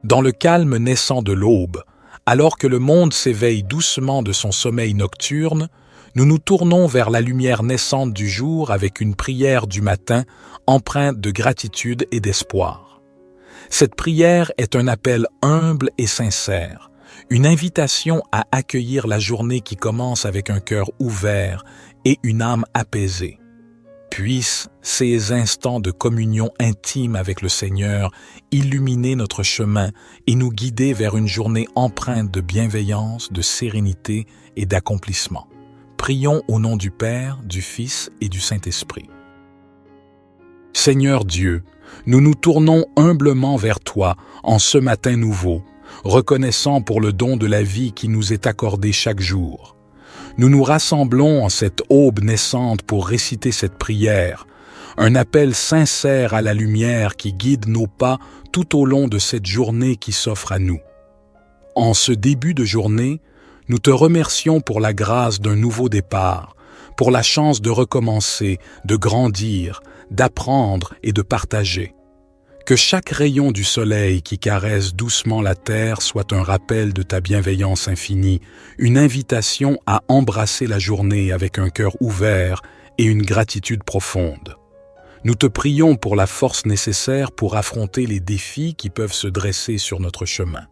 Dans le calme naissant de l'aube, alors que le monde s'éveille doucement de son sommeil nocturne, nous nous tournons vers la lumière naissante du jour avec une prière du matin empreinte de gratitude et d'espoir. Cette prière est un appel humble et sincère, une invitation à accueillir la journée qui commence avec un cœur ouvert et une âme apaisée. Puissent ces instants de communion intime avec le Seigneur illuminer notre chemin et nous guider vers une journée empreinte de bienveillance, de sérénité et d'accomplissement. Prions au nom du Père, du Fils et du Saint-Esprit. Seigneur Dieu, nous nous tournons humblement vers toi en ce matin nouveau, reconnaissant pour le don de la vie qui nous est accordé chaque jour. Nous nous rassemblons en cette aube naissante pour réciter cette prière, un appel sincère à la lumière qui guide nos pas tout au long de cette journée qui s'offre à nous. En ce début de journée, nous te remercions pour la grâce d'un nouveau départ, pour la chance de recommencer, de grandir, d'apprendre et de partager. Que chaque rayon du soleil qui caresse doucement la terre soit un rappel de ta bienveillance infinie, une invitation à embrasser la journée avec un cœur ouvert et une gratitude profonde. Nous te prions pour la force nécessaire pour affronter les défis qui peuvent se dresser sur notre chemin.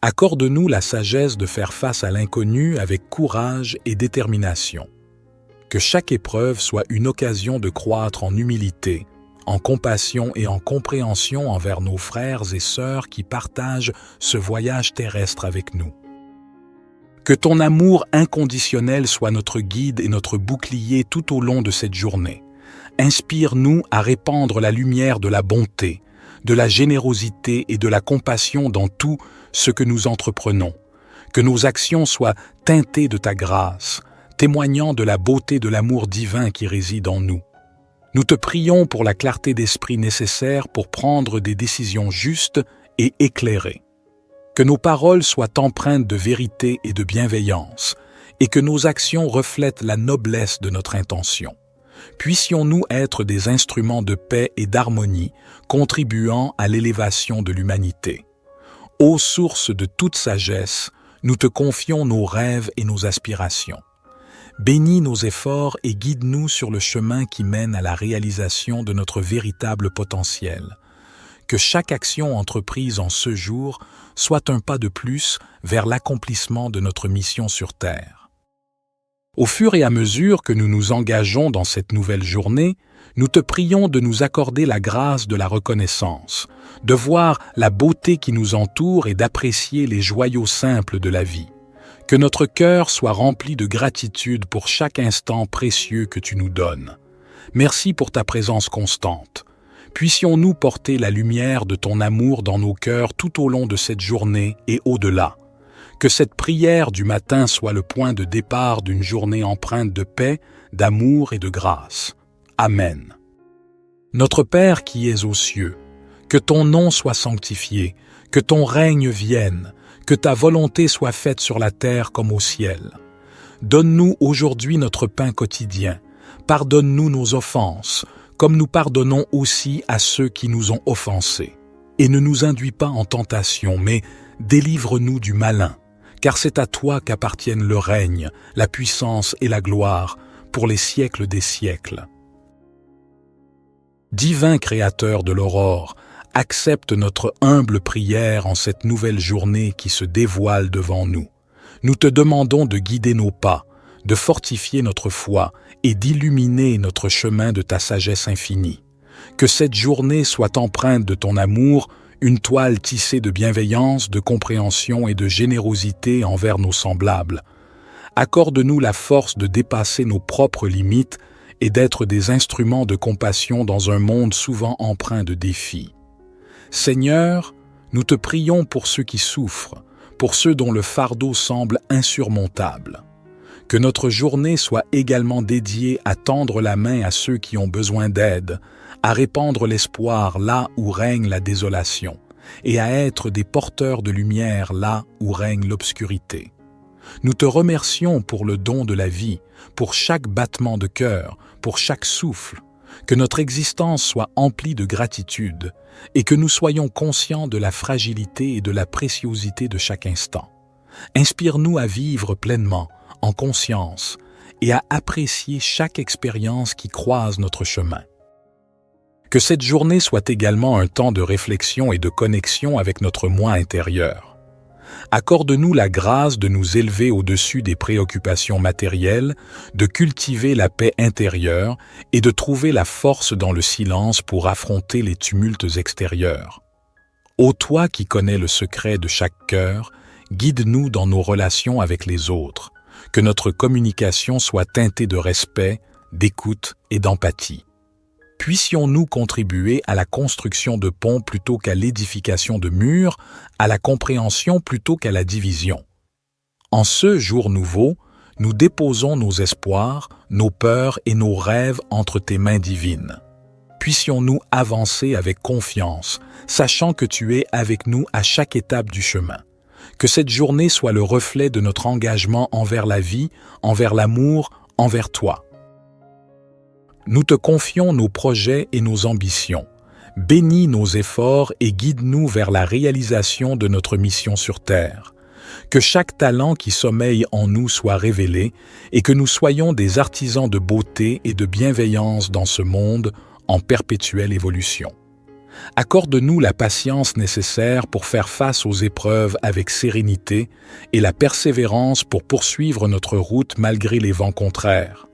Accorde-nous la sagesse de faire face à l'inconnu avec courage et détermination. Que chaque épreuve soit une occasion de croître en humilité, en compassion et en compréhension envers nos frères et sœurs qui partagent ce voyage terrestre avec nous. Que ton amour inconditionnel soit notre guide et notre bouclier tout au long de cette journée. Inspire-nous à répandre la lumière de la bonté, de la générosité et de la compassion dans tout ce que nous entreprenons. Que nos actions soient teintées de ta grâce, témoignant de la beauté de l'amour divin qui réside en nous. Nous te prions pour la clarté d'esprit nécessaire pour prendre des décisions justes et éclairées. Que nos paroles soient empreintes de vérité et de bienveillance, et que nos actions reflètent la noblesse de notre intention. Puissions-nous être des instruments de paix et d'harmonie, contribuant à l'élévation de l'humanité. Ô source de toute sagesse, nous te confions nos rêves et nos aspirations. Bénis nos efforts et guide-nous sur le chemin qui mène à la réalisation de notre véritable potentiel. Que chaque action entreprise en ce jour soit un pas de plus vers l'accomplissement de notre mission sur Terre. Au fur et à mesure que nous nous engageons dans cette nouvelle journée, nous te prions de nous accorder la grâce de la reconnaissance, de voir la beauté qui nous entoure et d'apprécier les joyaux simples de la vie. Que notre cœur soit rempli de gratitude pour chaque instant précieux que tu nous donnes. Merci pour ta présence constante. Puissions-nous porter la lumière de ton amour dans nos cœurs tout au long de cette journée et au-delà. Que cette prière du matin soit le point de départ d'une journée empreinte de paix, d'amour et de grâce. Amen. Notre Père qui es aux cieux, que ton nom soit sanctifié, que ton règne vienne, que ta volonté soit faite sur la terre comme au ciel. Donne-nous aujourd'hui notre pain quotidien. Pardonne-nous nos offenses, comme nous pardonnons aussi à ceux qui nous ont offensés. Et ne nous induis pas en tentation, mais délivre-nous du malin, car c'est à toi qu'appartiennent le règne, la puissance et la gloire, pour les siècles des siècles. Divin Créateur de l'aurore, accepte notre humble prière en cette nouvelle journée qui se dévoile devant nous. Nous te demandons de guider nos pas, de fortifier notre foi et d'illuminer notre chemin de ta sagesse infinie. Que cette journée soit empreinte de ton amour, une toile tissée de bienveillance, de compréhension et de générosité envers nos semblables. Accorde-nous la force de dépasser nos propres limites et d'être des instruments de compassion dans un monde souvent empreint de défis. Seigneur, nous te prions pour ceux qui souffrent, pour ceux dont le fardeau semble insurmontable. Que notre journée soit également dédiée à tendre la main à ceux qui ont besoin d'aide, à répandre l'espoir là où règne la désolation, et à être des porteurs de lumière là où règne l'obscurité. Nous te remercions pour le don de la vie, pour chaque battement de cœur, pour chaque souffle. que notre existence soit emplie de gratitude et que nous soyons conscients de la fragilité et de la préciosité de chaque instant. Inspire-nous à vivre pleinement, en conscience, et à apprécier chaque expérience qui croise notre chemin. Que cette journée soit également un temps de réflexion et de connexion avec notre moi intérieur. Accorde-nous la grâce de nous élever au-dessus des préoccupations matérielles, de cultiver la paix intérieure et de trouver la force dans le silence pour affronter les tumultes extérieurs. Ô toi qui connais le secret de chaque cœur, guide-nous dans nos relations avec les autres, que notre communication soit teintée de respect, d'écoute et d'empathie. Puissions-nous contribuer à la construction de ponts plutôt qu'à l'édification de murs, à la compréhension plutôt qu'à la division. En ce jour nouveau, nous déposons nos espoirs, nos peurs et nos rêves entre tes mains divines. Puissions-nous avancer avec confiance, sachant que tu es avec nous à chaque étape du chemin. Que cette journée soit le reflet de notre engagement envers la vie, envers l'amour, envers toi. Nous te confions nos projets et nos ambitions. Bénis nos efforts et guide-nous vers la réalisation de notre mission sur Terre. Que chaque talent qui sommeille en nous soit révélé et que nous soyons des artisans de beauté et de bienveillance dans ce monde en perpétuelle évolution. Accorde-nous la patience nécessaire pour faire face aux épreuves avec sérénité et la persévérance pour poursuivre notre route malgré les vents contraires.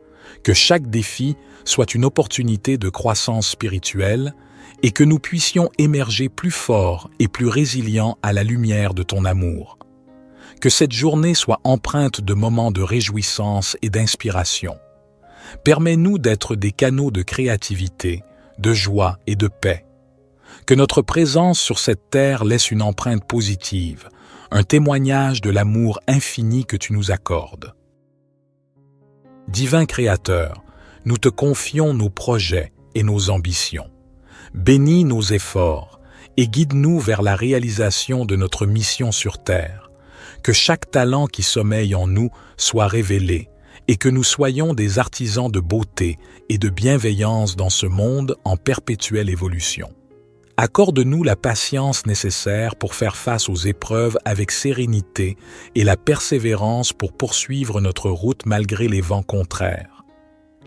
Que chaque défi soit une opportunité de croissance spirituelle et que nous puissions émerger plus forts et plus résilients à la lumière de ton amour. Que cette journée soit empreinte de moments de réjouissance et d'inspiration. Permets-nous d'être des canaux de créativité, de joie et de paix. Que notre présence sur cette terre laisse une empreinte positive, un témoignage de l'amour infini que tu nous accordes. Divin Créateur, nous te confions nos projets et nos ambitions. Bénis nos efforts et guide-nous vers la réalisation de notre mission sur Terre. Que chaque talent qui sommeille en nous soit révélé et que nous soyons des artisans de beauté et de bienveillance dans ce monde en perpétuelle évolution. Accorde-nous la patience nécessaire pour faire face aux épreuves avec sérénité et la persévérance pour poursuivre notre route malgré les vents contraires.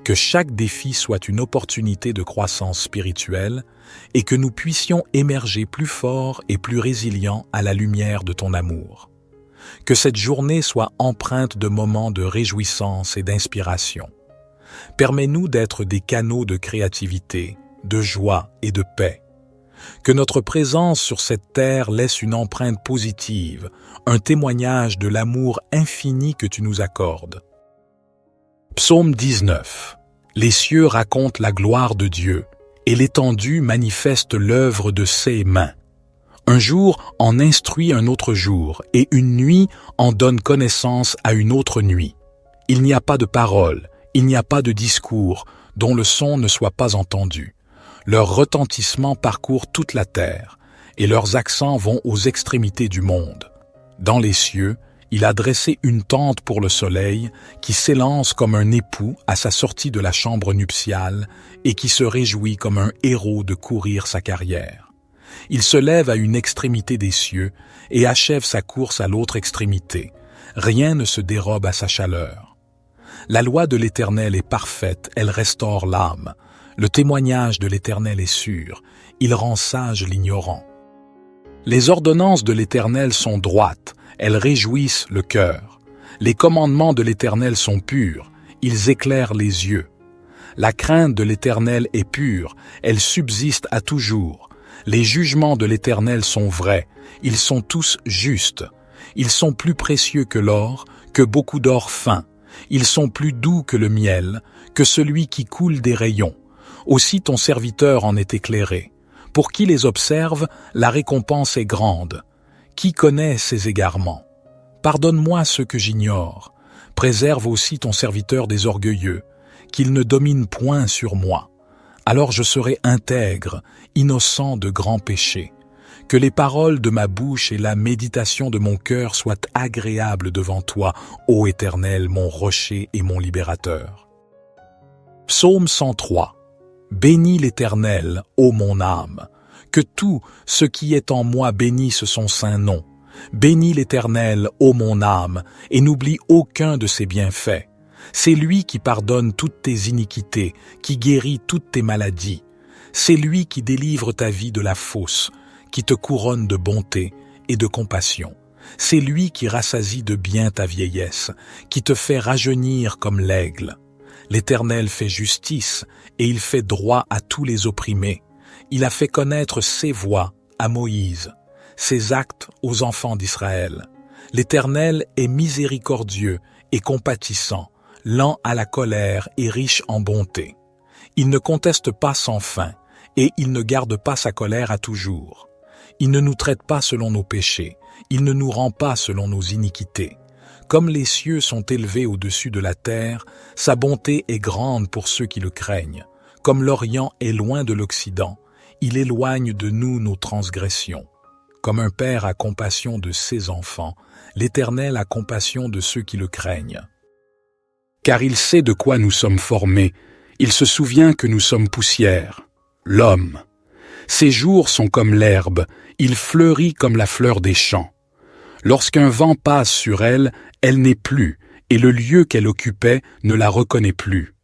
Que chaque défi soit une opportunité de croissance spirituelle et que nous puissions émerger plus forts et plus résilients à la lumière de ton amour. Que cette journée soit empreinte de moments de réjouissance et d'inspiration. Permets-nous d'être des canaux de créativité, de joie et de paix. Que notre présence sur cette terre laisse une empreinte positive, un témoignage de l'amour infini que tu nous accordes. Psaume 19. Les cieux racontent la gloire de Dieu, et l'étendue manifeste l'œuvre de ses mains. Un jour en instruit un autre jour, et une nuit en donne connaissance à une autre nuit. Il n'y a pas de parole, il n'y a pas de discours, dont le son ne soit pas entendu. Leur retentissement parcourt toute la terre, et leurs accents vont aux extrémités du monde. Dans les cieux, il a dressé une tente pour le soleil, qui s'élance comme un époux à sa sortie de la chambre nuptiale, et qui se réjouit comme un héros de courir sa carrière. Il se lève à une extrémité des cieux, et achève sa course à l'autre extrémité. Rien ne se dérobe à sa chaleur. La loi de l'Éternel est parfaite, elle restaure l'âme. Le témoignage de l'Éternel est sûr, il rend sage l'ignorant. Les ordonnances de l'Éternel sont droites, elles réjouissent le cœur. Les commandements de l'Éternel sont purs, ils éclairent les yeux. La crainte de l'Éternel est pure, elle subsiste à toujours. Les jugements de l'Éternel sont vrais, ils sont tous justes. Ils sont plus précieux que l'or, que beaucoup d'or fin. Ils sont plus doux que le miel, que celui qui coule des rayons. Aussi ton serviteur en est éclairé. Pour qui les observe, la récompense est grande. Qui connaît ses égarements? Pardonne-moi ce que j'ignore. Préserve aussi ton serviteur des orgueilleux, qu'il ne domine point sur moi. Alors je serai intègre, innocent de grands péchés. Que les paroles de ma bouche et la méditation de mon cœur soient agréables devant toi, ô Éternel, mon rocher et mon libérateur. Psaume 103. Bénis l'Éternel, ô mon âme. Que tout ce qui est en moi bénisse son saint nom. Bénis l'Éternel, ô mon âme, et n'oublie aucun de ses bienfaits. C'est lui qui pardonne toutes tes iniquités, qui guérit toutes tes maladies. C'est lui qui délivre ta vie de la fosse, qui te couronne de bonté et de compassion. C'est lui qui rassasie de bien ta vieillesse, qui te fait rajeunir comme l'aigle. L'Éternel fait justice et il fait droit à tous les opprimés. Il a fait connaître ses voies à Moïse, ses actes aux enfants d'Israël. L'Éternel est miséricordieux et compatissant, lent à la colère et riche en bonté. Il ne conteste pas sans fin, et il ne garde pas sa colère à toujours. Il ne nous traite pas selon nos péchés, il ne nous rend pas selon nos iniquités. Comme les cieux sont élevés au-dessus de la terre, sa bonté est grande pour ceux qui le craignent. Comme l'Orient est loin de l'Occident, il éloigne de nous nos transgressions. Comme un père a compassion de ses enfants, l'Éternel a compassion de ceux qui le craignent. Car il sait de quoi nous sommes formés, il se souvient que nous sommes poussière. L'homme. Ses jours sont comme l'herbe, il fleurit comme la fleur des champs. Lorsqu'un vent passe sur elle, elle n'est plus, et le lieu qu'elle occupait ne la reconnaît plus.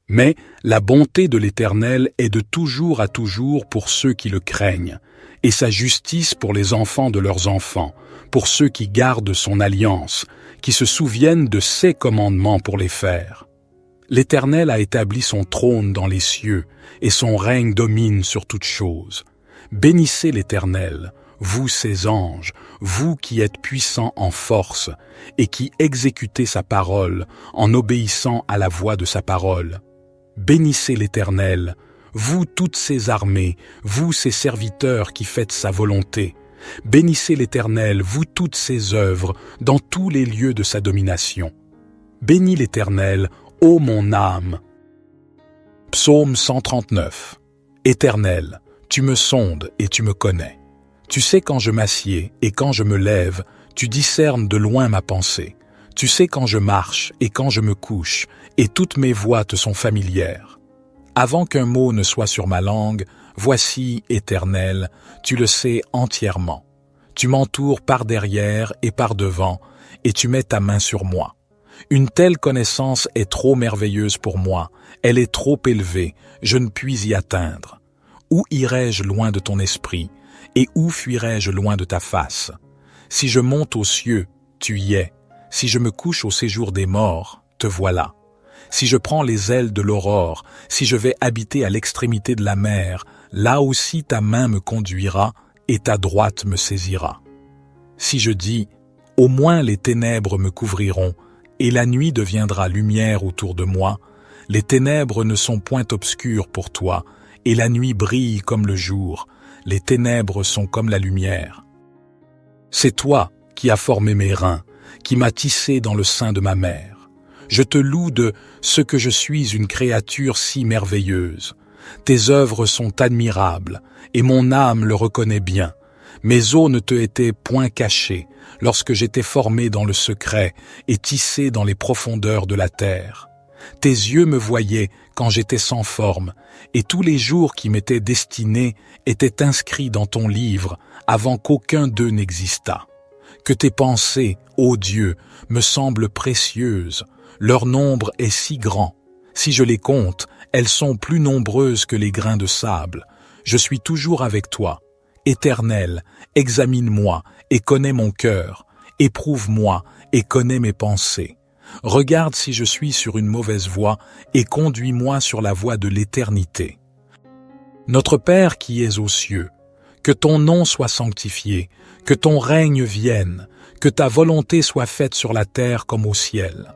Mais la bonté de l'Éternel est de toujours à toujours pour ceux qui le craignent, et sa justice pour les enfants de leurs enfants, pour ceux qui gardent son alliance, qui se souviennent de ses commandements pour les faire. L'Éternel a établi son trône dans les cieux, et son règne domine sur toutes choses. Bénissez l'Éternel, vous ses anges, vous qui êtes puissants en force, et qui exécutez sa parole en obéissant à la voix de sa parole. Bénissez l'Éternel, vous toutes ses armées, vous ses serviteurs qui faites sa volonté. Bénissez l'Éternel, vous toutes ses œuvres, dans tous les lieux de sa domination. Bénis l'Éternel, ô mon âme. Psaume 139. Éternel, tu me sondes et tu me connais. Tu sais quand je m'assieds et quand je me lève, tu discernes de loin ma pensée. Tu sais quand je marche et quand je me couche, et toutes mes voies te sont familières. Avant qu'un mot ne soit sur ma langue, voici, Éternel, tu le sais entièrement. Tu m'entoures par derrière et par devant, et tu mets ta main sur moi. Une telle connaissance est trop merveilleuse pour moi, elle est trop élevée, je ne puis y atteindre. Où irai-je loin de ton esprit, et où fuirai-je loin de ta face? Si je monte aux cieux, tu y es. Si je me couche au séjour des morts, te voilà. Si je prends les ailes de l'aurore, si je vais habiter à l'extrémité de la mer, là aussi ta main me conduira et ta droite me saisira. Si je dis, au moins les ténèbres me couvriront, et la nuit deviendra lumière autour de moi, les ténèbres ne sont point obscures pour toi, et la nuit brille comme le jour, les ténèbres sont comme la lumière. C'est toi qui as formé mes reins, qui m'as tissé dans le sein de ma mère. Je te loue de ce que je suis une créature si merveilleuse. Tes œuvres sont admirables, et mon âme le reconnaît bien. Mes os ne te étaient point cachés, lorsque j'étais formé dans le secret et tissé dans les profondeurs de la terre. Tes yeux me voyaient quand j'étais sans forme, et tous les jours qui m'étaient destinés étaient inscrits dans ton livre avant qu'aucun d'eux n'existât. Que tes pensées, ô Dieu, me semblent précieuses, leur nombre est si grand. Si je les compte, elles sont plus nombreuses que les grains de sable. Je suis toujours avec toi. Éternel, examine-moi et connais mon cœur. Éprouve-moi et connais mes pensées. Regarde si je suis sur une mauvaise voie et conduis-moi sur la voie de l'éternité. Notre Père qui es aux cieux, que ton nom soit sanctifié, que ton règne vienne, que ta volonté soit faite sur la terre comme au ciel.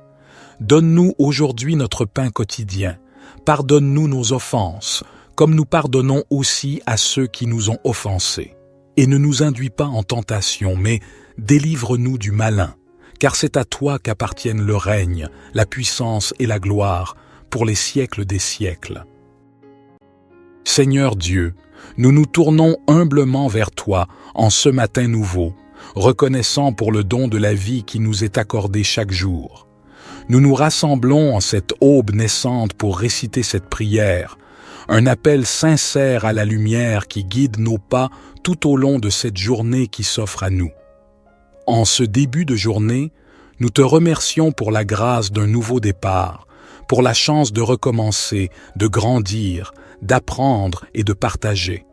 Donne-nous aujourd'hui notre pain quotidien. Pardonne-nous nos offenses, comme nous pardonnons aussi à ceux qui nous ont offensés. Et ne nous induis pas en tentation, mais délivre-nous du malin, car c'est à toi qu'appartiennent le règne, la puissance et la gloire, pour les siècles des siècles. Seigneur Dieu, nous nous tournons humblement vers toi en ce matin nouveau, reconnaissant pour le don de la vie qui nous est accordé chaque jour. Nous nous rassemblons en cette aube naissante pour réciter cette prière, un appel sincère à la lumière qui guide nos pas tout au long de cette journée qui s'offre à nous. En ce début de journée, nous te remercions pour la grâce d'un nouveau départ, pour la chance de recommencer, de grandir, d'apprendre et de partager.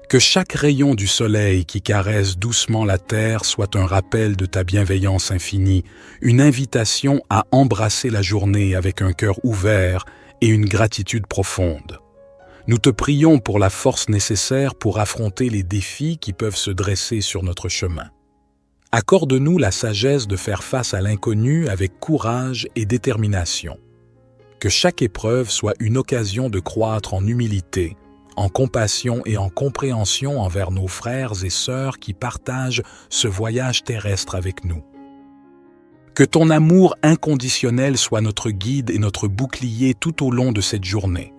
Que chaque rayon du soleil qui caresse doucement la terre soit un rappel de ta bienveillance infinie, une invitation à embrasser la journée avec un cœur ouvert et une gratitude profonde. Nous te prions pour la force nécessaire pour affronter les défis qui peuvent se dresser sur notre chemin. Accorde-nous la sagesse de faire face à l'inconnu avec courage et détermination. Que chaque épreuve soit une occasion de croître en humilité, en compassion et en compréhension envers nos frères et sœurs qui partagent ce voyage terrestre avec nous. Que ton amour inconditionnel soit notre guide et notre bouclier tout au long de cette journée.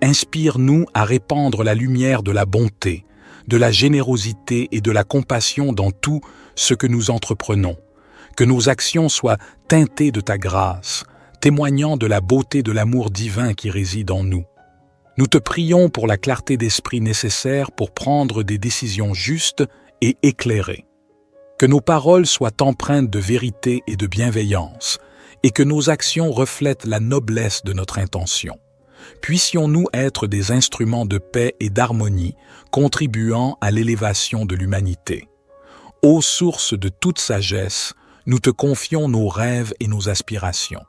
Inspire-nous à répandre la lumière de la bonté, de la générosité et de la compassion dans tout ce que nous entreprenons. Que nos actions soient teintées de ta grâce, témoignant de la beauté de l'amour divin qui réside en nous. Nous te prions pour la clarté d'esprit nécessaire pour prendre des décisions justes et éclairées. Que nos paroles soient empreintes de vérité et de bienveillance, et que nos actions reflètent la noblesse de notre intention. Puissions-nous être des instruments de paix et d'harmonie, contribuant à l'élévation de l'humanité. Ô source de toute sagesse, nous te confions nos rêves et nos aspirations.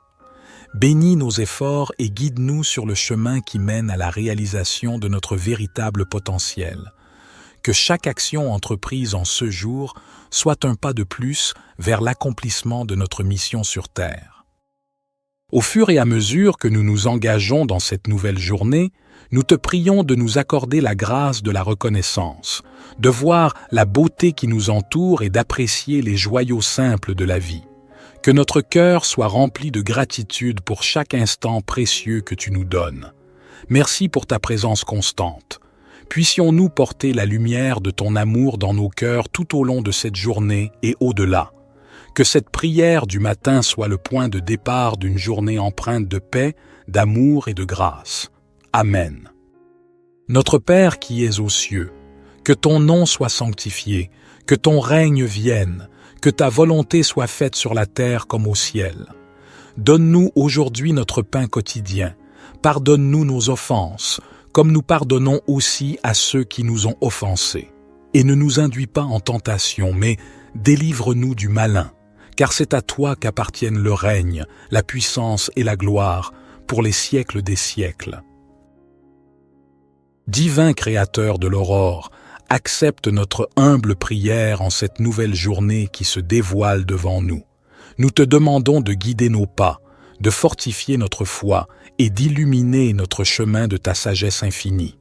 Bénis nos efforts et guide-nous sur le chemin qui mène à la réalisation de notre véritable potentiel. Que chaque action entreprise en ce jour soit un pas de plus vers l'accomplissement de notre mission sur Terre. Au fur et à mesure que nous nous engageons dans cette nouvelle journée, nous te prions de nous accorder la grâce de la reconnaissance, de voir la beauté qui nous entoure et d'apprécier les joyaux simples de la vie. Que notre cœur soit rempli de gratitude pour chaque instant précieux que tu nous donnes. Merci pour ta présence constante. Puissions-nous porter la lumière de ton amour dans nos cœurs tout au long de cette journée et au-delà. Que cette prière du matin soit le point de départ d'une journée empreinte de paix, d'amour et de grâce. Amen. Notre Père qui es aux cieux, que ton nom soit sanctifié, que ton règne vienne, que ta volonté soit faite sur la terre comme au ciel. Donne-nous aujourd'hui notre pain quotidien. Pardonne-nous nos offenses, comme nous pardonnons aussi à ceux qui nous ont offensés. Et ne nous induis pas en tentation, mais délivre-nous du malin, car c'est à toi qu'appartiennent le règne, la puissance et la gloire, pour les siècles des siècles. Divin Créateur de l'aurore, accepte notre humble prière en cette nouvelle journée qui se dévoile devant nous. Nous te demandons de guider nos pas, de fortifier notre foi et d'illuminer notre chemin de ta sagesse infinie.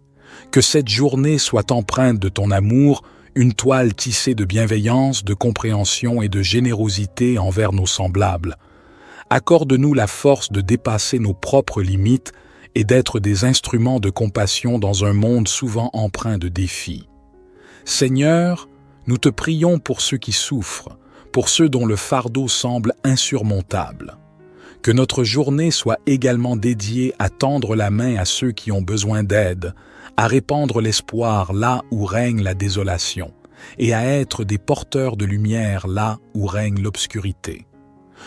Que cette journée soit empreinte de ton amour, une toile tissée de bienveillance, de compréhension et de générosité envers nos semblables. Accorde-nous la force de dépasser nos propres limites et d'être des instruments de compassion dans un monde souvent empreint de défis. Seigneur, nous te prions pour ceux qui souffrent, pour ceux dont le fardeau semble insurmontable. Que notre journée soit également dédiée à tendre la main à ceux qui ont besoin d'aide, à répandre l'espoir là où règne la désolation, et à être des porteurs de lumière là où règne l'obscurité.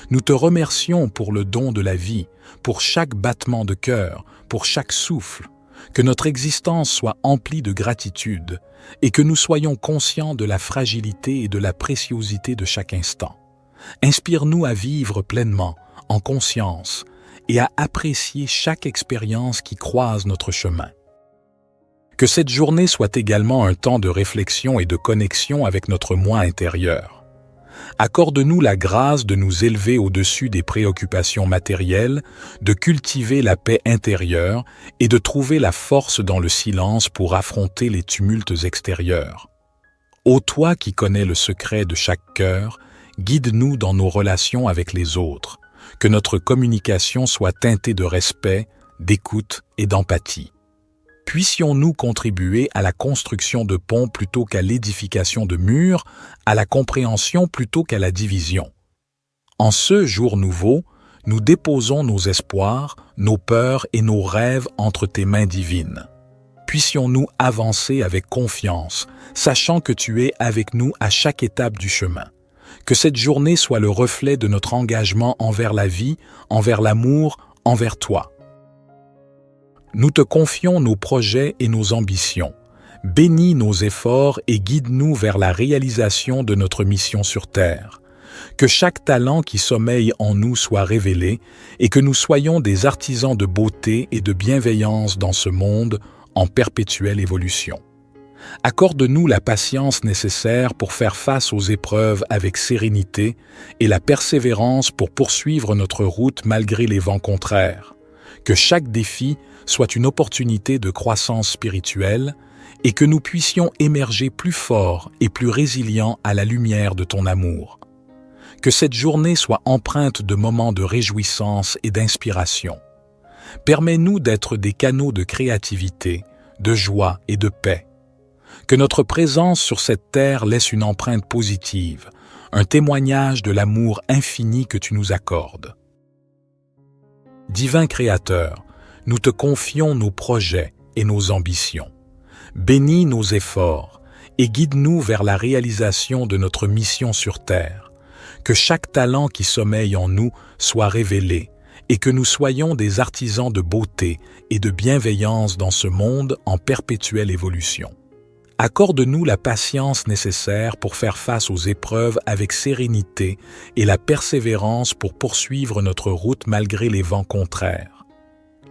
Nous te remercions pour le don de la vie, pour chaque battement de cœur, pour chaque souffle. Que notre existence soit emplie de gratitude et que nous soyons conscients de la fragilité et de la préciosité de chaque instant. Inspire-nous à vivre pleinement, en conscience, et à apprécier chaque expérience qui croise notre chemin. Que cette journée soit également un temps de réflexion et de connexion avec notre moi intérieur. Accorde-nous la grâce de nous élever au-dessus des préoccupations matérielles, de cultiver la paix intérieure et de trouver la force dans le silence pour affronter les tumultes extérieurs. Ô toi qui connais le secret de chaque cœur, guide-nous dans nos relations avec les autres, que notre communication soit teintée de respect, d'écoute et d'empathie. Puissions-nous contribuer à la construction de ponts plutôt qu'à l'édification de murs, à la compréhension plutôt qu'à la division. En ce jour nouveau, nous déposons nos espoirs, nos peurs et nos rêves entre tes mains divines. puissions-nous avancer avec confiance, sachant que tu es avec nous à chaque étape du chemin. Que cette journée soit le reflet de notre engagement envers la vie, envers l'amour, envers toi. Nous te confions nos projets et nos ambitions. Bénis nos efforts et guide-nous vers la réalisation de notre mission sur Terre. Que chaque talent qui sommeille en nous soit révélé et que nous soyons des artisans de beauté et de bienveillance dans ce monde en perpétuelle évolution. Accorde-nous la patience nécessaire pour faire face aux épreuves avec sérénité et la persévérance pour poursuivre notre route malgré les vents contraires. Que chaque défi soit une opportunité de croissance spirituelle et que nous puissions émerger plus forts et plus résilients à la lumière de ton amour. Que cette journée soit empreinte de moments de réjouissance et d'inspiration. Permets-nous d'être des canaux de créativité, de joie et de paix. Que notre présence sur cette terre laisse une empreinte positive, un témoignage de l'amour infini que tu nous accordes. Divin Créateur, nous te confions nos projets et nos ambitions. Bénis nos efforts et guide-nous vers la réalisation de notre mission sur Terre. Que chaque talent qui sommeille en nous soit révélé et que nous soyons des artisans de beauté et de bienveillance dans ce monde en perpétuelle évolution. Accorde-nous la patience nécessaire pour faire face aux épreuves avec sérénité et la persévérance pour poursuivre notre route malgré les vents contraires.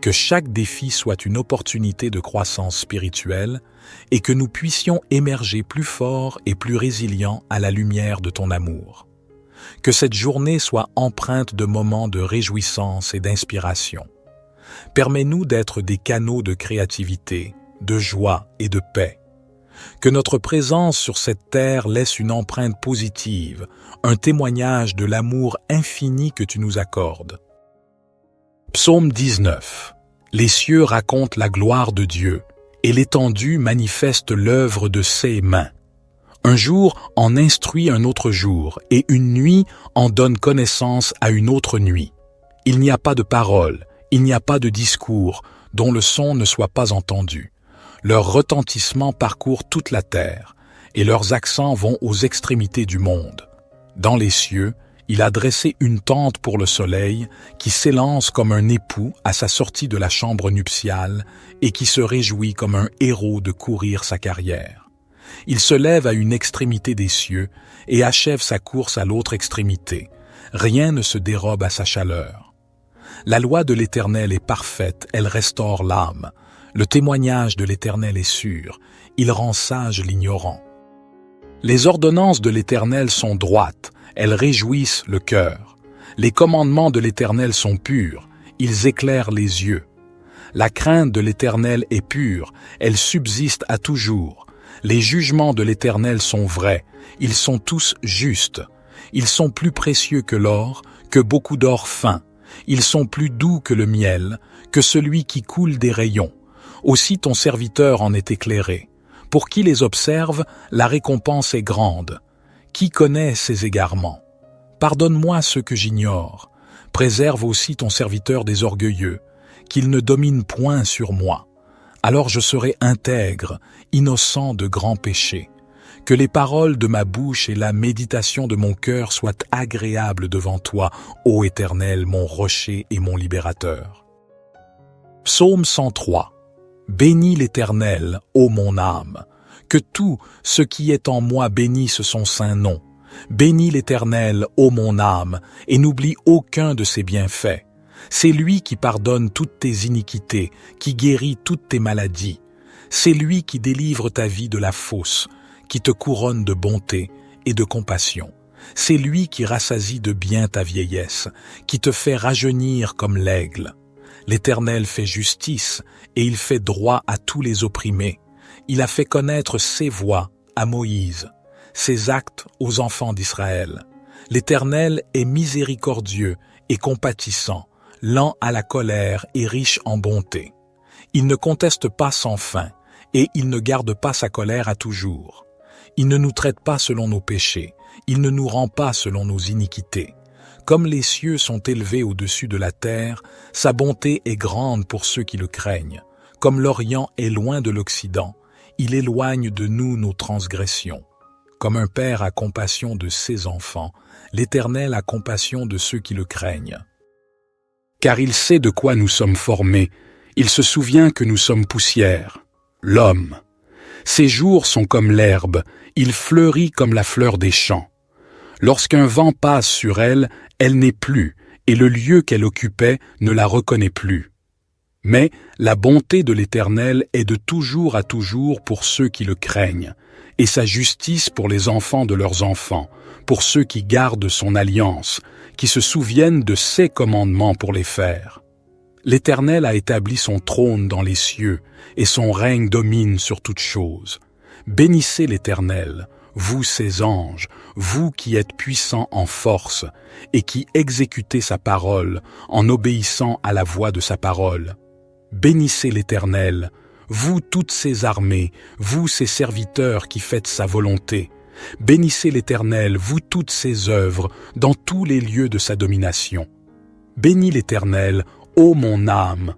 Que chaque défi soit une opportunité de croissance spirituelle et que nous puissions émerger plus forts et plus résilients à la lumière de ton amour. Que cette journée soit empreinte de moments de réjouissance et d'inspiration. Permets-nous d'être des canaux de créativité, de joie et de paix. Que notre présence sur cette terre laisse une empreinte positive, un témoignage de l'amour infini que tu nous accordes. Psaume 19. Les cieux racontent la gloire de Dieu, et l'étendue manifeste l'œuvre de ses mains. Un jour en instruit un autre jour, et une nuit en donne connaissance à une autre nuit. Il n'y a pas de parole, il n'y a pas de discours, dont le son ne soit pas entendu. Leur retentissement parcourt toute la terre, et leurs accents vont aux extrémités du monde. Dans les cieux, il a dressé une tente pour le soleil, qui s'élance comme un époux à sa sortie de la chambre nuptiale, et qui se réjouit comme un héros de courir sa carrière. Il se lève à une extrémité des cieux, et achève sa course à l'autre extrémité. Rien ne se dérobe à sa chaleur. La loi de l'Éternel est parfaite, elle restaure l'âme. Le témoignage de l'Éternel est sûr, il rend sage l'ignorant. Les ordonnances de l'Éternel sont droites, elles réjouissent le cœur. Les commandements de l'Éternel sont purs, ils éclairent les yeux. La crainte de l'Éternel est pure, elle subsiste à toujours. Les jugements de l'Éternel sont vrais, ils sont tous justes. Ils sont plus précieux que l'or, que beaucoup d'or fin. Ils sont plus doux que le miel, que celui qui coule des rayons. Aussi ton serviteur en est éclairé. Pour qui les observe, la récompense est grande. Qui connaît ses égarements? Pardonne-moi ce que j'ignore. Préserve aussi ton serviteur des orgueilleux, qu'il ne domine point sur moi. Alors je serai intègre, innocent de grands péchés. Que les paroles de ma bouche et la méditation de mon cœur soient agréables devant toi, ô Éternel, mon rocher et mon libérateur. Psaume 103. Bénis l'Éternel, ô mon âme. Que tout ce qui est en moi bénisse son saint nom. Bénis l'Éternel, ô mon âme, et n'oublie aucun de ses bienfaits. C'est lui qui pardonne toutes tes iniquités, qui guérit toutes tes maladies. C'est lui qui délivre ta vie de la fosse, qui te couronne de bonté et de compassion. C'est lui qui rassasie de bien ta vieillesse, qui te fait rajeunir comme l'aigle. L'Éternel fait justice, et il fait droit à tous les opprimés. Il a fait connaître ses voies à Moïse, ses actes aux enfants d'Israël. L'Éternel est miséricordieux et compatissant, lent à la colère et riche en bonté. Il ne conteste pas sans fin, et il ne garde pas sa colère à toujours. Il ne nous traite pas selon nos péchés, il ne nous rend pas selon nos iniquités. Comme les cieux sont élevés au-dessus de la terre, sa bonté est grande pour ceux qui le craignent. Comme l'Orient est loin de l'Occident, il éloigne de nous nos transgressions. Comme un père a compassion de ses enfants, l'Éternel a compassion de ceux qui le craignent. Car il sait de quoi nous sommes formés, il se souvient que nous sommes poussière. L'homme. Ses jours sont comme l'herbe, il fleurit comme la fleur des champs. Lorsqu'un vent passe sur elle, elle n'est plus, et le lieu qu'elle occupait ne la reconnaît plus. Mais la bonté de l'Éternel est de toujours à toujours pour ceux qui le craignent, et sa justice pour les enfants de leurs enfants, pour ceux qui gardent son alliance, qui se souviennent de ses commandements pour les faire. L'Éternel a établi son trône dans les cieux, et son règne domine sur toutes choses. Bénissez l'Éternel, vous ses anges, vous qui êtes puissants en force, et qui exécutez sa parole en obéissant à la voix de sa parole. Bénissez l'Éternel, vous toutes ses armées, vous ses serviteurs qui faites sa volonté. Bénissez l'Éternel, vous toutes ses œuvres, dans tous les lieux de sa domination. Bénis l'Éternel, ô mon âme.